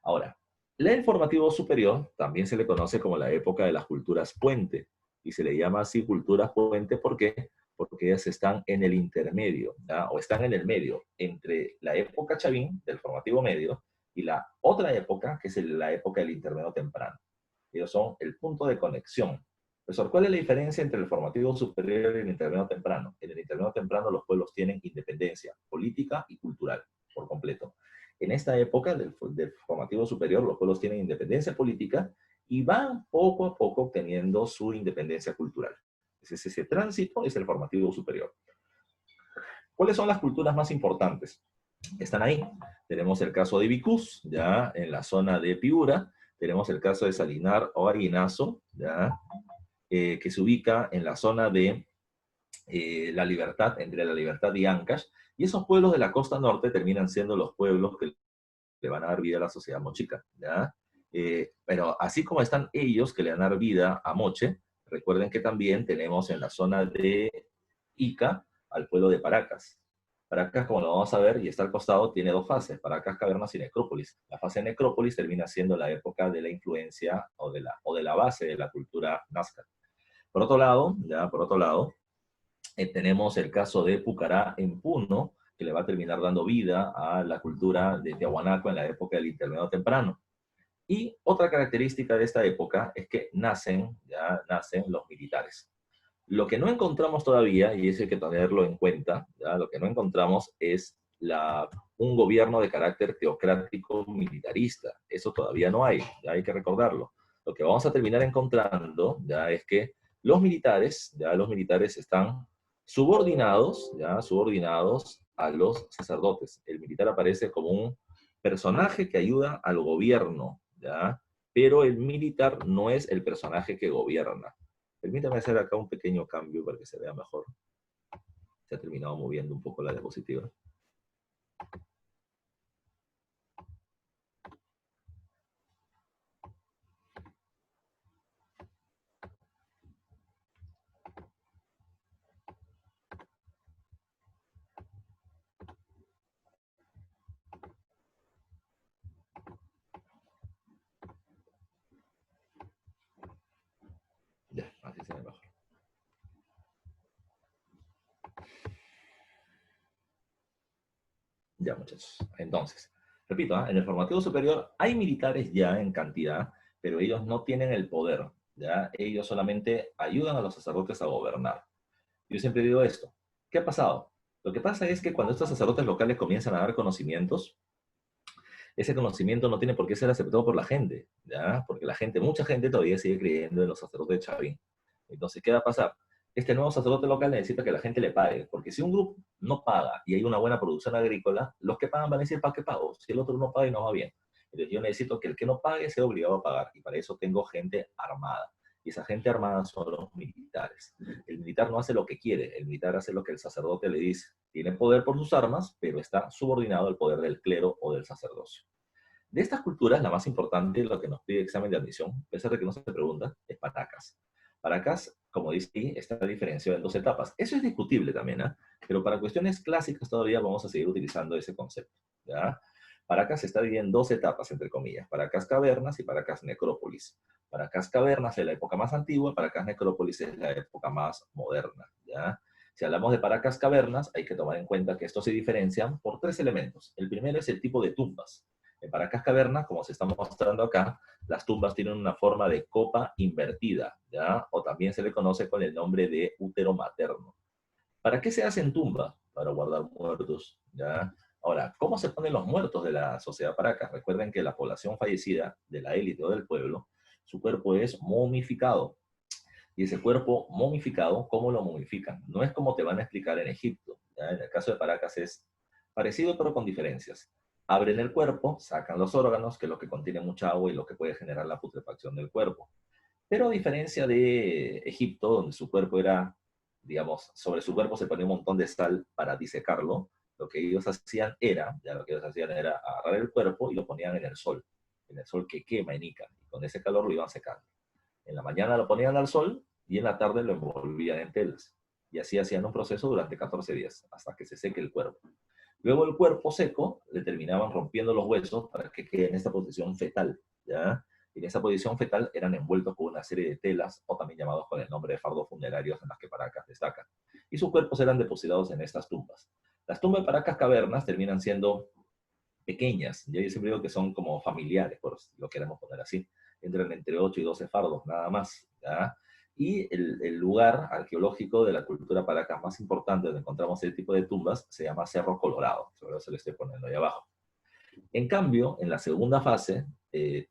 Ahora, la informativo superior también se le conoce como la época de las culturas puente, y se le llama así culturas puente, ¿por qué? Porque ellas están en el intermedio, ¿ya? O están en el medio, entre la época Chavín, del formativo medio, y la otra época, que es la época del intermedio temprano. Ellos son el punto de conexión. Profesor, ¿cuál es la diferencia entre el formativo superior y el intermedio temprano? En el intermedio temprano los pueblos tienen independencia política y cultural por completo. En esta época del formativo superior, los pueblos tienen independencia política y van poco a poco obteniendo su independencia cultural. Ese tránsito es el formativo superior. ¿Cuáles son las culturas más importantes? Están ahí. Tenemos el caso de Vicús, ya en la zona de Piura. Tenemos el caso de Salinar o Aguinazo, ya, que se ubica en la zona de La Libertad, entre La Libertad y Ancash. Y esos pueblos de la costa norte terminan siendo los pueblos que le van a dar vida a la sociedad mochica, ¿ya? Pero así como están ellos que le van a dar vida a Moche, recuerden que también tenemos en la zona de Ica al pueblo de Paracas. Paracas, como lo vamos a ver, y está al costado, tiene dos fases, Paracas, Cavernas y Necrópolis. La fase de Necrópolis termina siendo la época de la influencia o de la base de la cultura nazca. Por otro lado, tenemos el caso de Pucará en Puno, que le va a terminar dando vida a la cultura de Tiahuanaco en la época del intermedio temprano. Y otra característica de esta época es que ya nacen los militares. Lo que no encontramos todavía, y eso hay que tenerlo en cuenta, ¿ya? Lo que no encontramos es un gobierno de carácter teocrático militarista. Eso todavía no hay, ya hay que recordarlo. Lo que vamos a terminar encontrando ya es que los militares están subordinados a los sacerdotes. El militar aparece como un personaje que ayuda al gobierno, ¿ya? Pero el militar no es el personaje que gobierna. Permítame hacer acá un pequeño cambio para que se vea mejor. Se ha terminado moviendo un poco la diapositiva. Ya, así se ve mejor. Ya, muchachos. Entonces, repito, en el formativo superior hay militares ya en cantidad, pero ellos no tienen el poder, ¿ya? Ellos solamente ayudan a los sacerdotes a gobernar. Yo siempre digo esto. ¿Qué ha pasado? Lo que pasa es que cuando estos sacerdotes locales comienzan a dar conocimientos, ese conocimiento no tiene por qué ser aceptado por la gente, ¿ya? Porque mucha gente todavía sigue creyendo en los sacerdotes de Chavín. Entonces, ¿qué va a pasar? Este nuevo sacerdote local necesita que la gente le pague, porque si un grupo no paga y hay una buena producción agrícola, los que pagan van a decir, ¿para qué pago? Si el otro no paga y no va bien. Entonces yo necesito que el que no pague sea obligado a pagar, y para eso tengo gente armada. Y esa gente armada son los militares. El militar no hace lo que quiere, el militar hace lo que el sacerdote le dice. Tiene poder por sus armas, pero está subordinado al poder del clero o del sacerdocio. De estas culturas, la más importante, lo que nos pide examen de admisión, a pesar de que no se pregunta, es Paracas. Paracas, como dice aquí, está diferenciado en dos etapas. Eso es discutible también, ¿eh? Pero para cuestiones clásicas todavía vamos a seguir utilizando ese concepto, ¿ya? Paracas está dividido en dos etapas, entre comillas, Paracas Cavernas y Paracas Necrópolis. Paracas Cavernas es la época más antigua, Paracas Necrópolis es la época más moderna, ¿ya? Si hablamos de Paracas Cavernas, hay que tomar en cuenta que estos se diferencian por tres elementos. El primero es el tipo de tumbas. En Paracas Cavernas, como se está mostrando acá, las tumbas tienen una forma de copa invertida, ¿ya? O también se le conoce con el nombre de útero materno. ¿Para qué se hacen tumbas? Para guardar muertos, ¿ya? Ahora, ¿cómo se ponen los muertos de la sociedad Paracas? Recuerden que la población fallecida de la élite o del pueblo, su cuerpo es momificado. Y ese cuerpo momificado, ¿cómo lo momifican? No es como te van a explicar en Egipto, ¿ya? En el caso de Paracas es parecido pero con diferencias. Abren el cuerpo, sacan los órganos, que es lo que contiene mucha agua y lo que puede generar la putrefacción del cuerpo. Pero a diferencia de Egipto, donde su cuerpo era, digamos, sobre su cuerpo se ponía un montón de sal para disecarlo, lo que ellos hacían era agarrar el cuerpo y lo ponían en el sol que quema y nica, y con ese calor lo iban secando. En la mañana lo ponían al sol y en la tarde lo envolvían en telas. Y así hacían un proceso durante 14 días, hasta que se seque el cuerpo. Luego el cuerpo seco le terminaban rompiendo los huesos para que quede en esta posición fetal, ¿ya? Y en esa posición fetal eran envueltos con una serie de telas, o también llamados con el nombre de fardos funerarios, en las que Paracas destaca. Y sus cuerpos eran depositados en estas tumbas. Las tumbas de Paracas cavernas terminan siendo pequeñas, yo siempre digo que son como familiares, por si lo queremos poner así, entran entre 8 y 12 fardos, nada más, ¿ya? Y el lugar arqueológico de la cultura Paracas más importante donde encontramos este tipo de tumbas se llama Cerro Colorado, sobre eso le estoy poniendo ahí abajo. En cambio, en la segunda fase,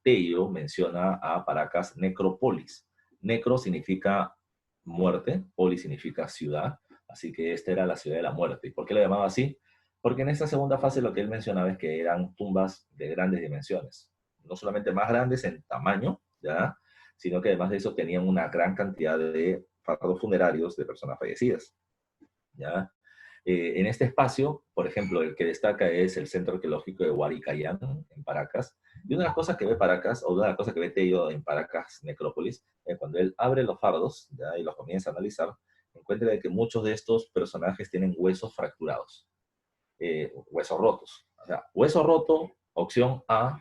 Tello menciona a Paracas Necrópolis. Necro significa muerte, polis significa ciudad, así que esta era la ciudad de la muerte. ¿Y por qué la llamaba así? Porque en esta segunda fase lo que él mencionaba es que eran tumbas de grandes dimensiones, no solamente más grandes en tamaño, ¿ya? Sino que además de eso tenían una gran cantidad de fardos funerarios de personas fallecidas, ¿ya? En este espacio, por ejemplo, el que destaca es el Centro Arqueológico de Huaricayán, en Paracas. Y una de las cosas que ve Paracas, o una de las cosas que ve Tello en Paracas Necrópolis, cuando él abre los fardos, ¿ya? Y los comienza a analizar, encuentra de que muchos de estos personajes tienen huesos fracturados, huesos rotos. O sea, hueso roto, opción A,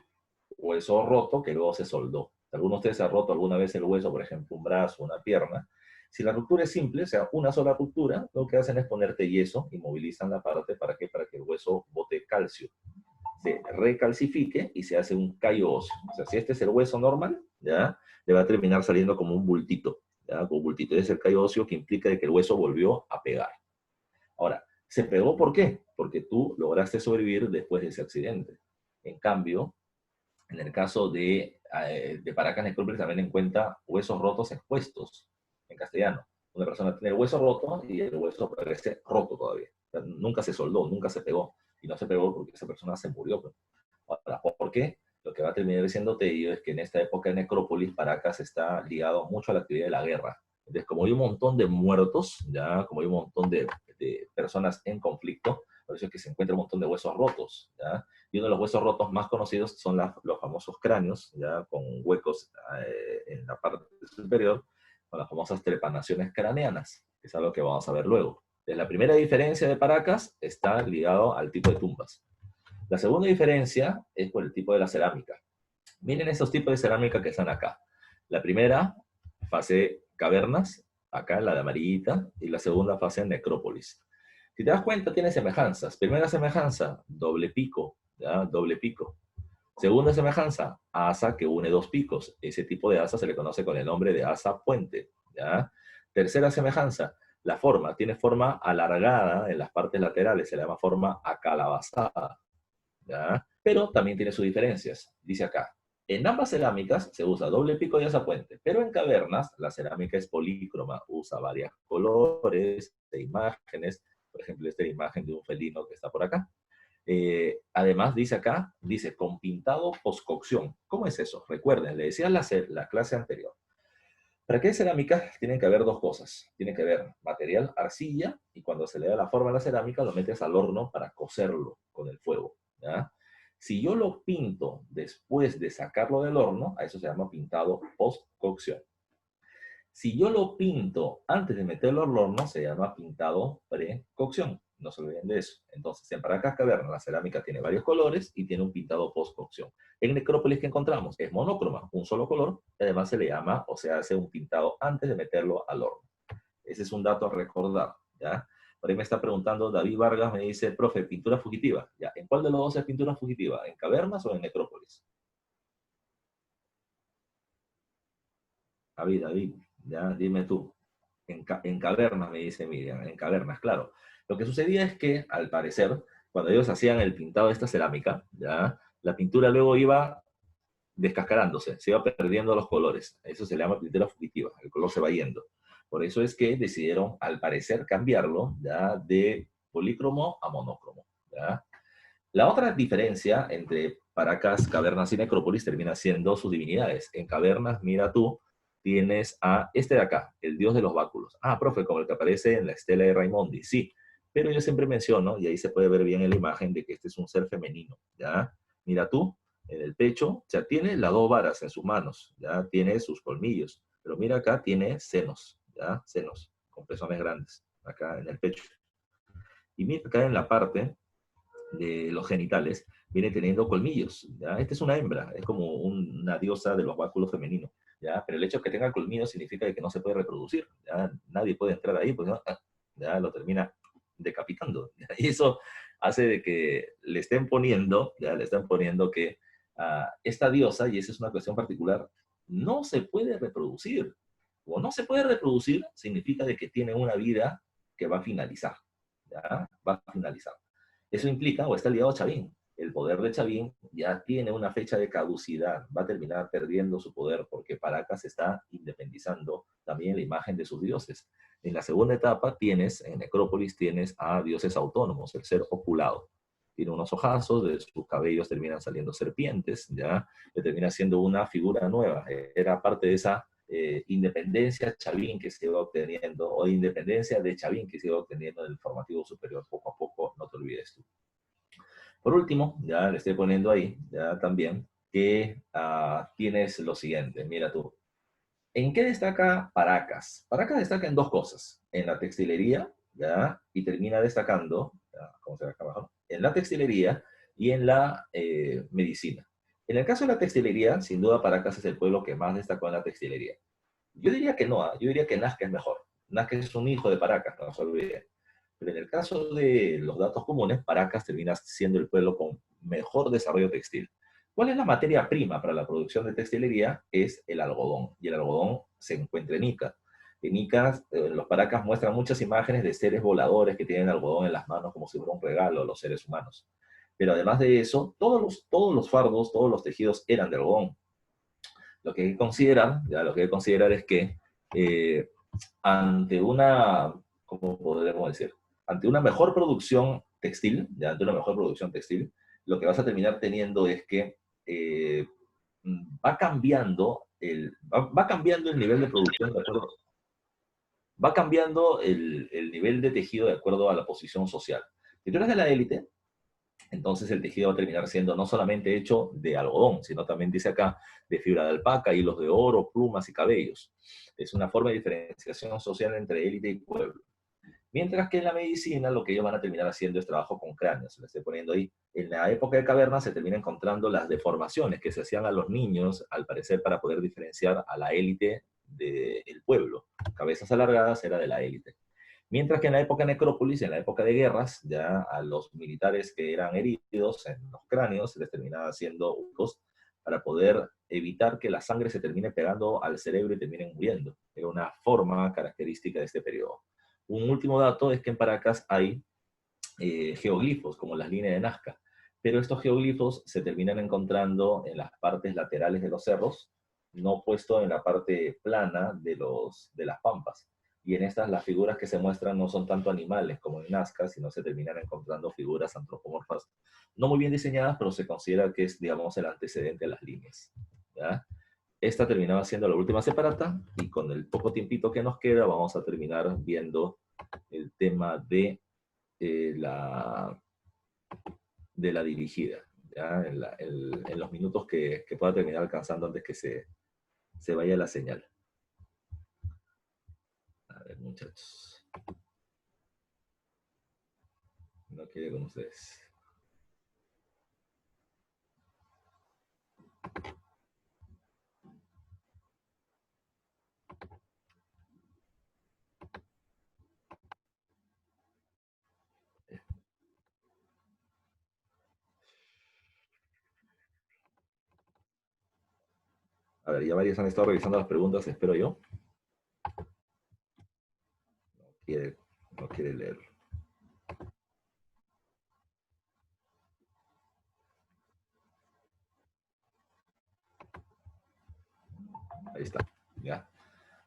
hueso roto que luego se soldó. ¿Alguno de ustedes ha roto alguna vez el hueso, por ejemplo, un brazo, una pierna? Si la ruptura es simple, o sea, una sola ruptura, lo que hacen es ponerte yeso y movilizan la parte, ¿para qué? Para que el hueso bote calcio. se recalcifique y se hace un callo óseo. O sea, si este es el hueso normal, ¿ya? Le va a terminar saliendo como un bultito, ¿ya? Como un bultito. Es el callo óseo que implica de que el hueso volvió a pegar. Ahora, ¿se pegó por qué? Porque tú lograste sobrevivir después de ese accidente. En cambio, en el caso de Paracas Necrópolis también encuentra huesos rotos expuestos, en castellano. Una persona tiene el hueso roto y el hueso parece roto todavía. O sea, nunca se soldó, nunca se pegó. Y no se pegó porque esa persona se murió. Pues. Ahora, ¿por qué? Lo que va a terminar diciéndote ello es que en esta época de necrópolis, Paracas está ligado mucho a la actividad de la guerra. Entonces, como hay un montón de muertos, ya, como hay un montón de personas en conflicto, por eso es que se encuentra un montón de huesos rotos, ¿ya? Y uno de los huesos rotos más conocidos son los famosos cráneos, ya, con huecos en la parte superior, con las famosas trepanaciones craneanas, que es algo que vamos a ver luego. Entonces, la primera diferencia de Paracas está ligado al tipo de tumbas. La segunda diferencia es por el tipo de la cerámica. Miren estos tipos de cerámica que están acá. La primera, fase cavernas, acá la de amarillita, y la segunda fase necrópolis. Si te das cuenta, tiene semejanzas. Primera semejanza, doble pico, ¿ya? Doble pico. Segunda semejanza, asa que une dos picos. Ese tipo de asa se le conoce con el nombre de asa puente, ¿ya? Tercera semejanza, la forma. Tiene forma alargada en las partes laterales, se le llama forma acalabazada, ¿ya? Pero también tiene sus diferencias. Dice acá, en ambas cerámicas se usa doble pico y asa puente, pero en cavernas la cerámica es polícroma, usa varios colores de imágenes, por ejemplo, esta imagen de un felino que está por acá. Además, dice acá, dice con pintado postcocción. ¿Cómo es eso? Recuerden, le decía la clase anterior. Para que hay cerámica tienen que haber dos cosas. Tiene que haber material arcilla y cuando se le da la forma a la cerámica lo metes al horno para cocerlo con el fuego, ¿ya? Si yo lo pinto después de sacarlo del horno, a eso se llama pintado post-cocción. Si yo lo pinto antes de meterlo al horno, se llama pintado pre-cocción. No se olviden de eso. Entonces, en Paracas Caverna, la cerámica tiene varios colores y tiene un pintado post-cocción. En Necrópolis, que encontramos? Es monócroma, un solo color, y además se le llama o se hace un pintado antes de meterlo al horno. Ese es un dato a recordar, ¿ya? Por ahí me está preguntando David Vargas, me dice, profe, pintura fugitiva. ¿Ya? ¿En cuál de los dos es pintura fugitiva? ¿En Cavernas o en Necrópolis? David, ya, dime tú. En cavernas, me dice Miriam, en cavernas, claro. Lo que sucedía es que, al parecer, cuando ellos hacían el pintado de esta cerámica, ya, la pintura luego iba descascarándose, se iba perdiendo los colores. Eso se le llama pintura fugitiva, el color se va yendo. Por eso es que decidieron, al parecer, cambiarlo ya, de polícromo a monócromo. ¿Ya? La otra diferencia entre Paracas, Cavernas y Necrópolis termina siendo sus divinidades. En Cavernas, mira tú, tienes a este de acá, el dios de los báculos. Ah, profe, como el que aparece en la estela de Raimondi. Sí, pero yo siempre menciono, y ahí se puede ver bien en la imagen, de que este es un ser femenino, ¿ya? Mira tú, en el pecho, o sea, tiene las dos varas en sus manos, ¿ya? Tiene sus colmillos, pero mira acá, tiene senos, ¿ya? Senos, con pezones grandes, acá en el pecho. Y mira acá en la parte de los genitales, viene teniendo colmillos, ¿ya? Esta es una hembra, es como una diosa de los báculos femeninos, ¿ya? Pero el hecho de que tenga colmillos significa que no se puede reproducir, ¿ya? Nadie puede entrar ahí, pues ¿no? Ya lo termina decapitando, ¿ya? Y eso hace de que le estén poniendo, ya le están poniendo que esta diosa, y esa es una cuestión particular, no se puede reproducir. O no se puede reproducir, significa de que tiene una vida que va a finalizar, ¿ya? Va a finalizar. Eso implica, o está ligado a Chavín. El poder de Chavín ya tiene una fecha de caducidad, va a terminar perdiendo su poder porque Paracas se está independizando también la imagen de sus dioses. En la segunda etapa tienes, en Necrópolis tienes a dioses autónomos, el ser oculado. Tiene unos ojazos, de sus cabellos terminan saliendo serpientes, ya, que termina siendo una figura nueva. Era parte de esa independencia Chavín que se iba obteniendo, o independencia de Chavín que se iba obteniendo en el formativo superior poco a poco, no te olvides tú. Por último, ya le estoy poniendo ahí, ya también, que tienes lo siguiente, mira tú. ¿En qué destaca Paracas? Paracas destaca en dos cosas, en la textilería, ya, y termina destacando, ya, ¿cómo se ve acá abajo? En la textilería y en la medicina. En el caso de la textilería, sin duda Paracas es el pueblo que más destacó en la textilería. Yo diría que no, yo diría que Nazca es mejor. Nazca es un hijo de Paracas, no se olvide. Pero en el caso de los datos comunes, Paracas termina siendo el pueblo con mejor desarrollo textil. ¿Cuál es la materia prima para la producción de textilería? Es el algodón, y el algodón se encuentra en Ica. En Ica, los paracas muestran muchas imágenes de seres voladores que tienen algodón en las manos como si fuera un regalo a los seres humanos. Pero además de eso, todos los fardos, todos los tejidos eran de algodón. Lo que hay que considerar, ya lo que hay que considerar es que eh, ante una, ¿cómo podríamos decir? Ante una mejor producción textil, ya ante una mejor producción textil, lo que vas a terminar teniendo es que eh, va cambiando el nivel de producción de acuerdo, va cambiando el nivel de tejido de acuerdo a la posición social. Si tú eres de la élite, entonces el tejido va a terminar siendo no solamente hecho de algodón, sino también dice acá de fibra de alpaca, hilos de oro, plumas y cabellos. Es una forma de diferenciación social entre élite y pueblo. Mientras que en la medicina lo que ellos van a terminar haciendo es trabajo con cráneos, se lo estoy poniendo ahí. En la época de caverna se termina encontrando las deformaciones que se hacían a los niños, al parecer para poder diferenciar a la élite del pueblo. Cabezas alargadas era de la élite. Mientras que en la época de necrópolis, en la época de guerras, ya a los militares que eran heridos en los cráneos se les terminaba haciendo usos para poder evitar que la sangre se termine pegando al cerebro y terminen muriendo. Era una forma característica de este periodo. Un último dato es que en Paracas hay geoglifos, como las líneas de Nazca, pero estos geoglifos se terminan encontrando en las partes laterales de los cerros, no puesto en la parte plana de las pampas. Y en estas las figuras que se muestran no son tanto animales como en Nazca, sino se terminan encontrando figuras antropomorfas, no muy bien diseñadas, pero se considera que es, digamos, el antecedente de las líneas. ¿Ya? Esta terminaba siendo la última separata, y con el poco tiempito que nos queda vamos a terminar viendo el tema eh, la, de la dirigida, ¿ya? En los minutos que pueda terminar alcanzando antes que se vaya la señal. A ver, muchachos. No quiere con ustedes. A ver, ya varios han estado revisando las preguntas, espero yo. No quiere, no quiere leer. Ahí está. Ya.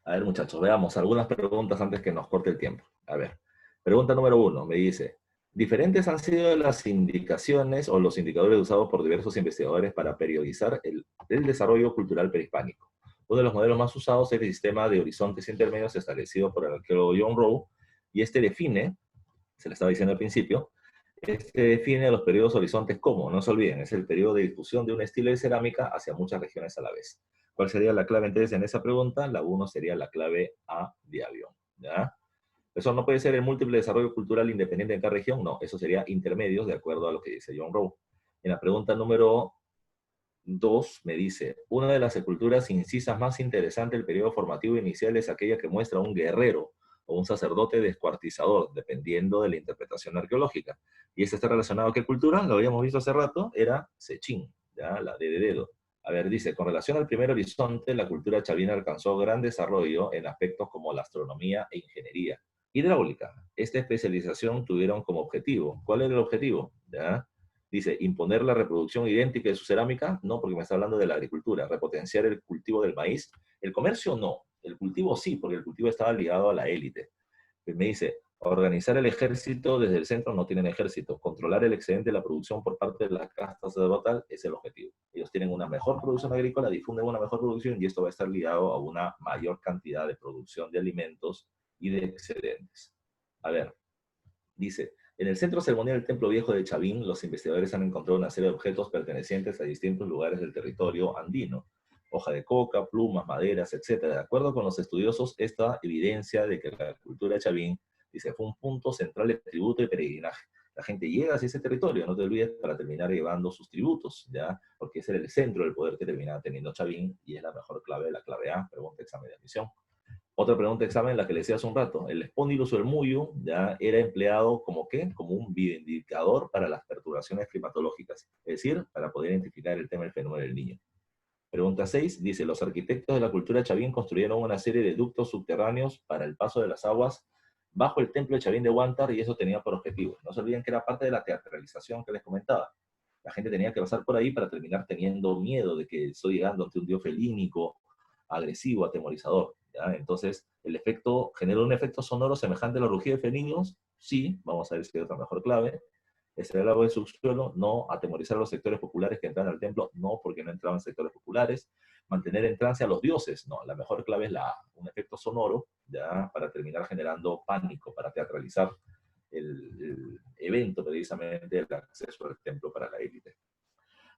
A ver, muchachos, veamos algunas preguntas antes que nos corte el tiempo. A ver, pregunta número 1, me dice, diferentes han sido las indicaciones o los indicadores usados por diversos investigadores para periodizar el desarrollo cultural prehispánico. Uno de los modelos más usados es el sistema de horizontes intermedios establecido por el arqueólogo John Rowe, y este define, se le estaba diciendo al principio, este define los periodos horizontes como, no se olviden, es el periodo de difusión de un estilo de cerámica hacia muchas regiones a la vez. ¿Cuál sería la clave entonces en esa pregunta? La 1 sería la clave A de avión. ¿Ya? Eso no puede ser el múltiple desarrollo cultural independiente en cada región, no, eso sería intermedios de acuerdo a lo que dice John Rowe. En la pregunta número 2 me dice, una de las esculturas incisas más interesantes del periodo formativo inicial es aquella que muestra a un guerrero o un sacerdote descuartizador, dependiendo de la interpretación arqueológica. ¿Y esta está relacionado a qué cultura? Lo habíamos visto hace rato, era Sechín, ¿ya? La de dedo. A ver, dice, con relación al primer horizonte, la cultura chavina alcanzó gran desarrollo en aspectos como la astronomía e ingeniería. Hidráulica. Esta especialización tuvieron como objetivo. ¿Cuál era el objetivo? ¿Ya? Dice, imponer la reproducción idéntica de su cerámica, no, porque me está hablando de la agricultura, repotenciar el cultivo del maíz. El comercio no, el cultivo sí, porque el cultivo estaba ligado a la élite. Pues me dice, organizar el ejército desde el centro, no tienen ejército. Controlar el excedente de la producción por parte de las castas sacerdotal es el objetivo. Ellos tienen una mejor producción agrícola, difunden una mejor producción, y esto va a estar ligado a una mayor cantidad de producción de alimentos y de excedentes. A ver, dice, en el centro ceremonial del Templo Viejo de Chavín, los investigadores han encontrado una serie de objetos pertenecientes a distintos lugares del territorio andino. Hoja de coca, plumas, maderas, etc. De acuerdo con los estudiosos, esta evidencia de que la cultura de Chavín, dice, fue un punto central de tributo y peregrinaje. La gente llega hacia ese territorio, no te olvides, para terminar llevando sus tributos, ¿ya? Porque ese era el centro del poder que terminaba teniendo Chavín, y es la mejor clave, la clave A, pregunta examen de admisión. Otra pregunta de examen, la que le decía hace un rato. El espondylus o el muyu ya era empleado como ¿qué? Como un bioindicador para las perturbaciones climatológicas, es decir, para poder identificar el tema del fenómeno del niño. Pregunta 6 dice, los arquitectos de la cultura chavín construyeron una serie de ductos subterráneos para el paso de las aguas bajo el templo de Chavín de Huántar y eso tenía por objetivo. No se olviden que era parte de la teatralización que les comentaba. La gente tenía que pasar por ahí para terminar teniendo miedo de que estoy llegando ante un dios felínico, agresivo, atemorizador. ¿Ya? Entonces, el efecto generó un efecto sonoro semejante a los rugidos felinos. Sí, vamos a ver si hay otra mejor clave. Extraer el agua del subsuelo, no. Atemorizar a los sectores populares que entran al templo, no, porque no entraban sectores populares. Mantener en trance a los dioses, no. La mejor clave es un efecto sonoro, ya, para terminar generando pánico, para teatralizar el evento, precisamente, el acceso al templo para la élite.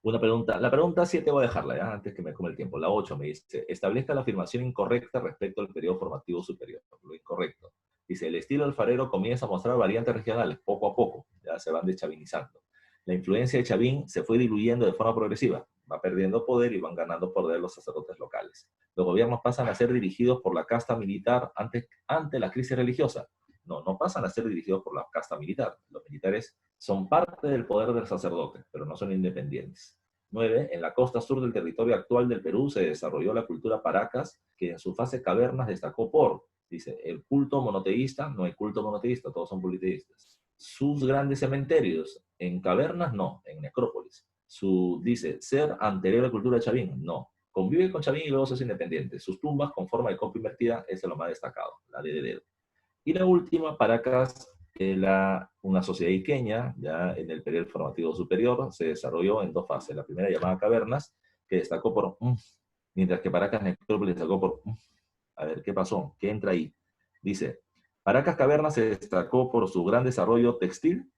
Una pregunta, la pregunta 7 voy a dejarla, ¿ya? Antes que me come el tiempo. La 8 me dice, establezca la afirmación incorrecta respecto al periodo formativo superior. Lo incorrecto. Dice, el estilo alfarero comienza a mostrar variantes regionales, poco a poco, ya se van deschavinizando. La influencia de Chavín se fue diluyendo de forma progresiva, va perdiendo poder y van ganando poder los sacerdotes locales. Los gobiernos pasan a ser dirigidos por la casta militar ante la crisis religiosa. No, no pasan a ser dirigidos por la casta militar. Los militares son parte del poder del sacerdote, pero no son independientes. 9. En la costa sur del territorio actual del Perú se desarrolló la cultura Paracas, que en su fase cavernas destacó por, dice, el culto monoteísta, no hay culto monoteísta, todos son politeístas. Sus grandes cementerios, en cavernas no, en necrópolis. Dice, ser anterior a la cultura de Chavín, no. Convive con Chavín y luego se hace independiente. Sus tumbas con forma de copa invertida es lo más destacado, la de dedo. Y la última, Paracas, una sociedad iqueña, ya en el periodo formativo superior, se desarrolló en dos fases. La primera llamada Cavernas, que destacó por mientras que Paracas Necrópolis destacó por a ver, ¿qué pasó? ¿Qué entra ahí? Dice, Paracas Cavernas se destacó por su gran desarrollo textil.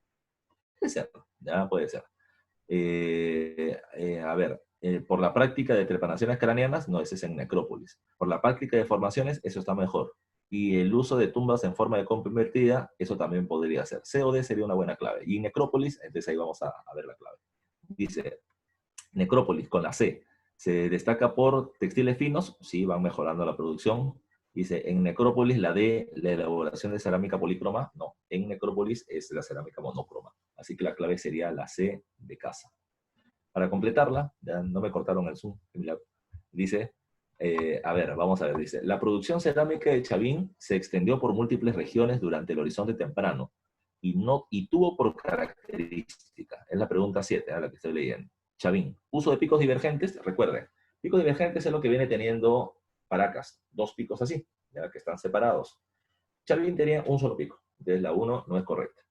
Puede ser, ya puede ser. Por la práctica de trepanaciones craneanas, no, ese es en Necrópolis. Por la práctica de formaciones, eso está mejor. Y el uso de tumbas en forma de copa invertida, eso también podría ser. C o D sería una buena clave. Y Necrópolis, entonces ahí vamos a ver la clave. Dice, Necrópolis con la C. Se destaca por textiles finos, sí, van mejorando la producción. Dice, en Necrópolis la D, la elaboración de cerámica polícroma, no. En Necrópolis es la cerámica monocroma. Así que la clave sería la C de casa. Para completarla, ya no me cortaron el Zoom, dice, vamos a ver, dice, la producción cerámica de Chavín se extendió por múltiples regiones durante el horizonte temprano y tuvo por característica, es la pregunta 7, la que estoy leyendo, Chavín, uso de picos divergentes, recuerden, picos divergentes es lo que viene teniendo Paracas, dos picos así, ya que están separados. Chavín tenía un solo pico, entonces la 1 no es correcta.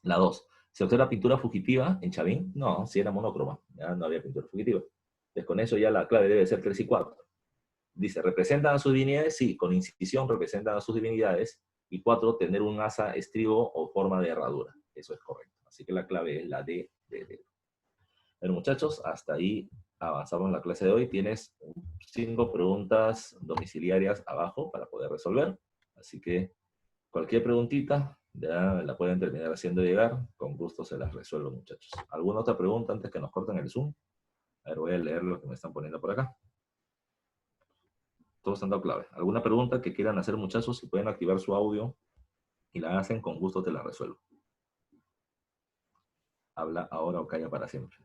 La 2, ¿se observa pintura fugitiva en Chavín? No, si era monocroma, ya no había pintura fugitiva. Entonces con eso ya la clave debe ser 3 y 4. Dice, ¿representan a sus divinidades? Sí, con incisión representan a sus divinidades. Y 4, tener un asa, estribo o forma de herradura. Eso es correcto. Así que la clave es la D de dedo. Bueno, muchachos, hasta ahí avanzamos en la clase de hoy. Tienes 5 preguntas domiciliarias abajo para poder resolver. Así que cualquier preguntita ya la pueden terminar haciendo llegar. Con gusto se las resuelvo, muchachos. ¿Alguna otra pregunta antes que nos corten el Zoom? A ver, voy a leer lo que me están poniendo por acá. Todos han dado clave. ¿Alguna pregunta que quieran hacer, muchachos? Si pueden activar su audio y la hacen, con gusto te la resuelvo. Habla ahora o calla para siempre.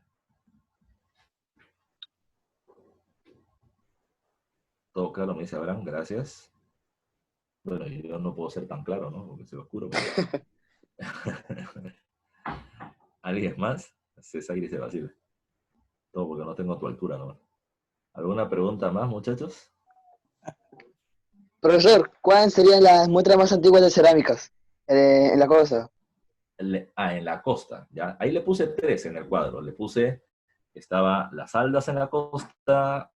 Todo claro, me dice Abraham, gracias. Bueno, yo no puedo ser tan claro, ¿no? Porque se lo oscuro. Pero... ¿Alguien más? César y se vacila. Todo porque no tengo tu altura, ¿no? ¿Alguna pregunta más, muchachos? Profesor, ¿cuáles serían las muestras más antiguas de cerámicas en la costa? En la costa, ¿ya? Ahí le puse 3 en el cuadro. Le puse, estaba Las Aldas en la costa,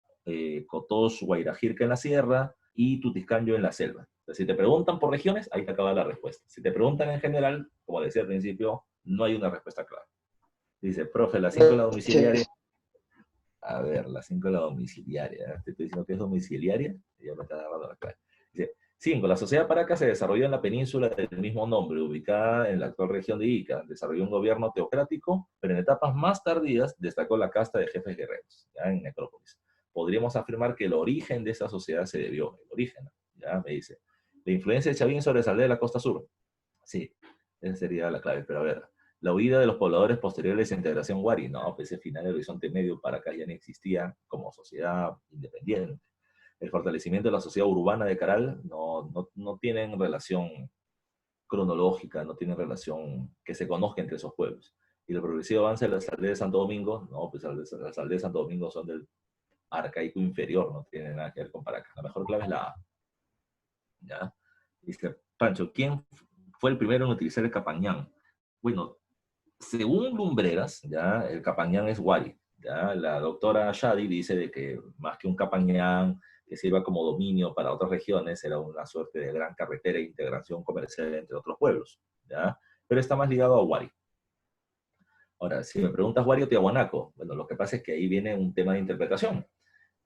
Cotos, Guairajirca en la sierra y Tutiscanyo en la selva. Entonces, si te preguntan por regiones, ahí te acaba la respuesta. Si te preguntan en general, como decía al principio, no hay una respuesta clara. Dice, profe, la 5 en la domiciliaria. A ver, la 5 en la domiciliaria. Te estoy diciendo que es domiciliaria y ya me está agarrando la clave. Dice, 5. La sociedad Paracas se desarrolló en la península del mismo nombre, ubicada en la actual región de Ica. Desarrolló un gobierno teocrático, pero en etapas más tardías destacó la casta de jefes guerreros, ya en Necrópolis. Podríamos afirmar que el origen de esa sociedad se debió, el origen, ya ¿ya? Me dice, la influencia de Chavín sobre Saldea de la costa sur. Sí, esa sería la clave, pero a ver, la huida de los pobladores posteriores a la integración Wari, no, pues ese final del Horizonte Medio para acá ya no existía como sociedad independiente. El fortalecimiento de la sociedad urbana de Caral no tienen relación cronológica, no tienen relación que se conozca entre esos pueblos. Y el progresivo avance de las aldeas de Santo Domingo, no, pues las aldeas de Santo Domingo son del arcaico inferior, no tienen nada que ver con Paracas. La mejor clave es la A. ¿Ya? Dice Pancho, ¿quién fue el primero en utilizar el Capañán? Bueno, según Lumbreras, ¿ya? El Capañán es Wari. ¿Ya? La doctora Shadi dice de que más que un Capañán que sirva como dominio para otras regiones, era una suerte de gran carretera e integración comercial entre otros pueblos. ¿Ya? Pero está más ligado a Wari. Ahora, si me preguntas Wari o Tiahuanaco, bueno, lo que pasa es que ahí viene un tema de interpretación.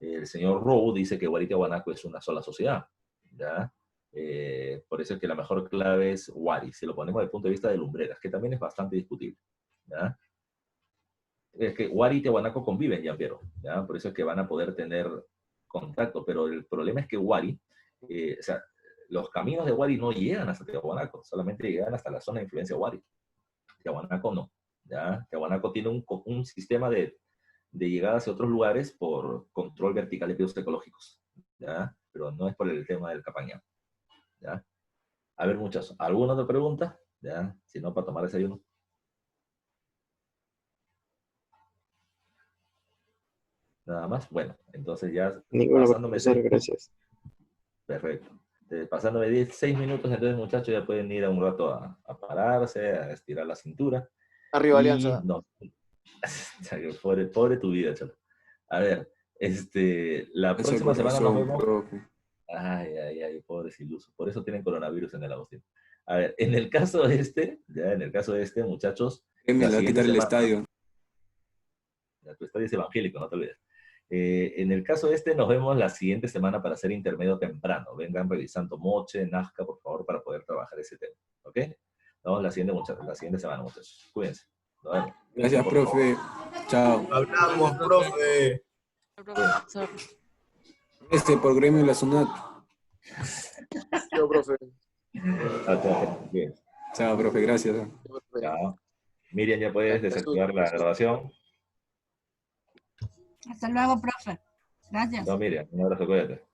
El señor Rowe dice que Wari y Tiahuanaco es una sola sociedad. ¿Ya? Por eso es que la mejor clave es Wari, si lo ponemos desde el punto de vista de Lumbreras, que también es bastante discutible. ¿Ya? Es que Wari y Tiahuanaco conviven, ya, pero, ¿ya? Por eso es que van a poder tener contacto, pero el problema es que Wari, o sea, los caminos de Wari no llegan hasta Tiahuanaco, solamente llegan hasta la zona de influencia Wari. Tiahuanaco no, ¿ya? Tiahuanaco tiene un sistema de llegada hacia otros lugares por control vertical de pisos ecológicos, ¿ya? Pero no es por el tema del Capañán, ¿ya? A ver, muchachos, ¿alguna otra pregunta? ¿Ya? Si no, para tomar desayuno. Nada más. Bueno, entonces ya Ninguna, pasándome profesor, 6 minutos. gracias. Perfecto. Pasándome 6 minutos, entonces muchachos ya pueden ir a un rato a pararse, a estirar la cintura. Arriba, Y Alianza. no, pobre tu vida, chaval. A ver, la Gracias próxima por semana nos razón, vemos. profe. Ay, pobres ilusos. Por eso tienen coronavirus en el Agustín. A ver, en el caso de este, muchachos, Me la la va a siguiente quitar el semana, estadio. tu estadio es evangélico, no te olvides. En el caso nos vemos la siguiente semana para hacer intermedio temprano. Vengan revisando Moche, Nazca, por favor, para poder trabajar ese tema. ¿Ok? Nos vemos la siguiente semana, muchachos. Cuídense. Nos vemos. Gracias, Por favor. profe. Chao. Hablamos, profe. Profesor. Por gremio de la SUNAT. Yo, profe. Chao, cuídense. Chao, profe, gracias. Yo, profe. Chao. Miriam, ya puedes desactivar la grabación. Hasta luego, profe. Gracias. Chao, Miriam. Un abrazo, cuídate.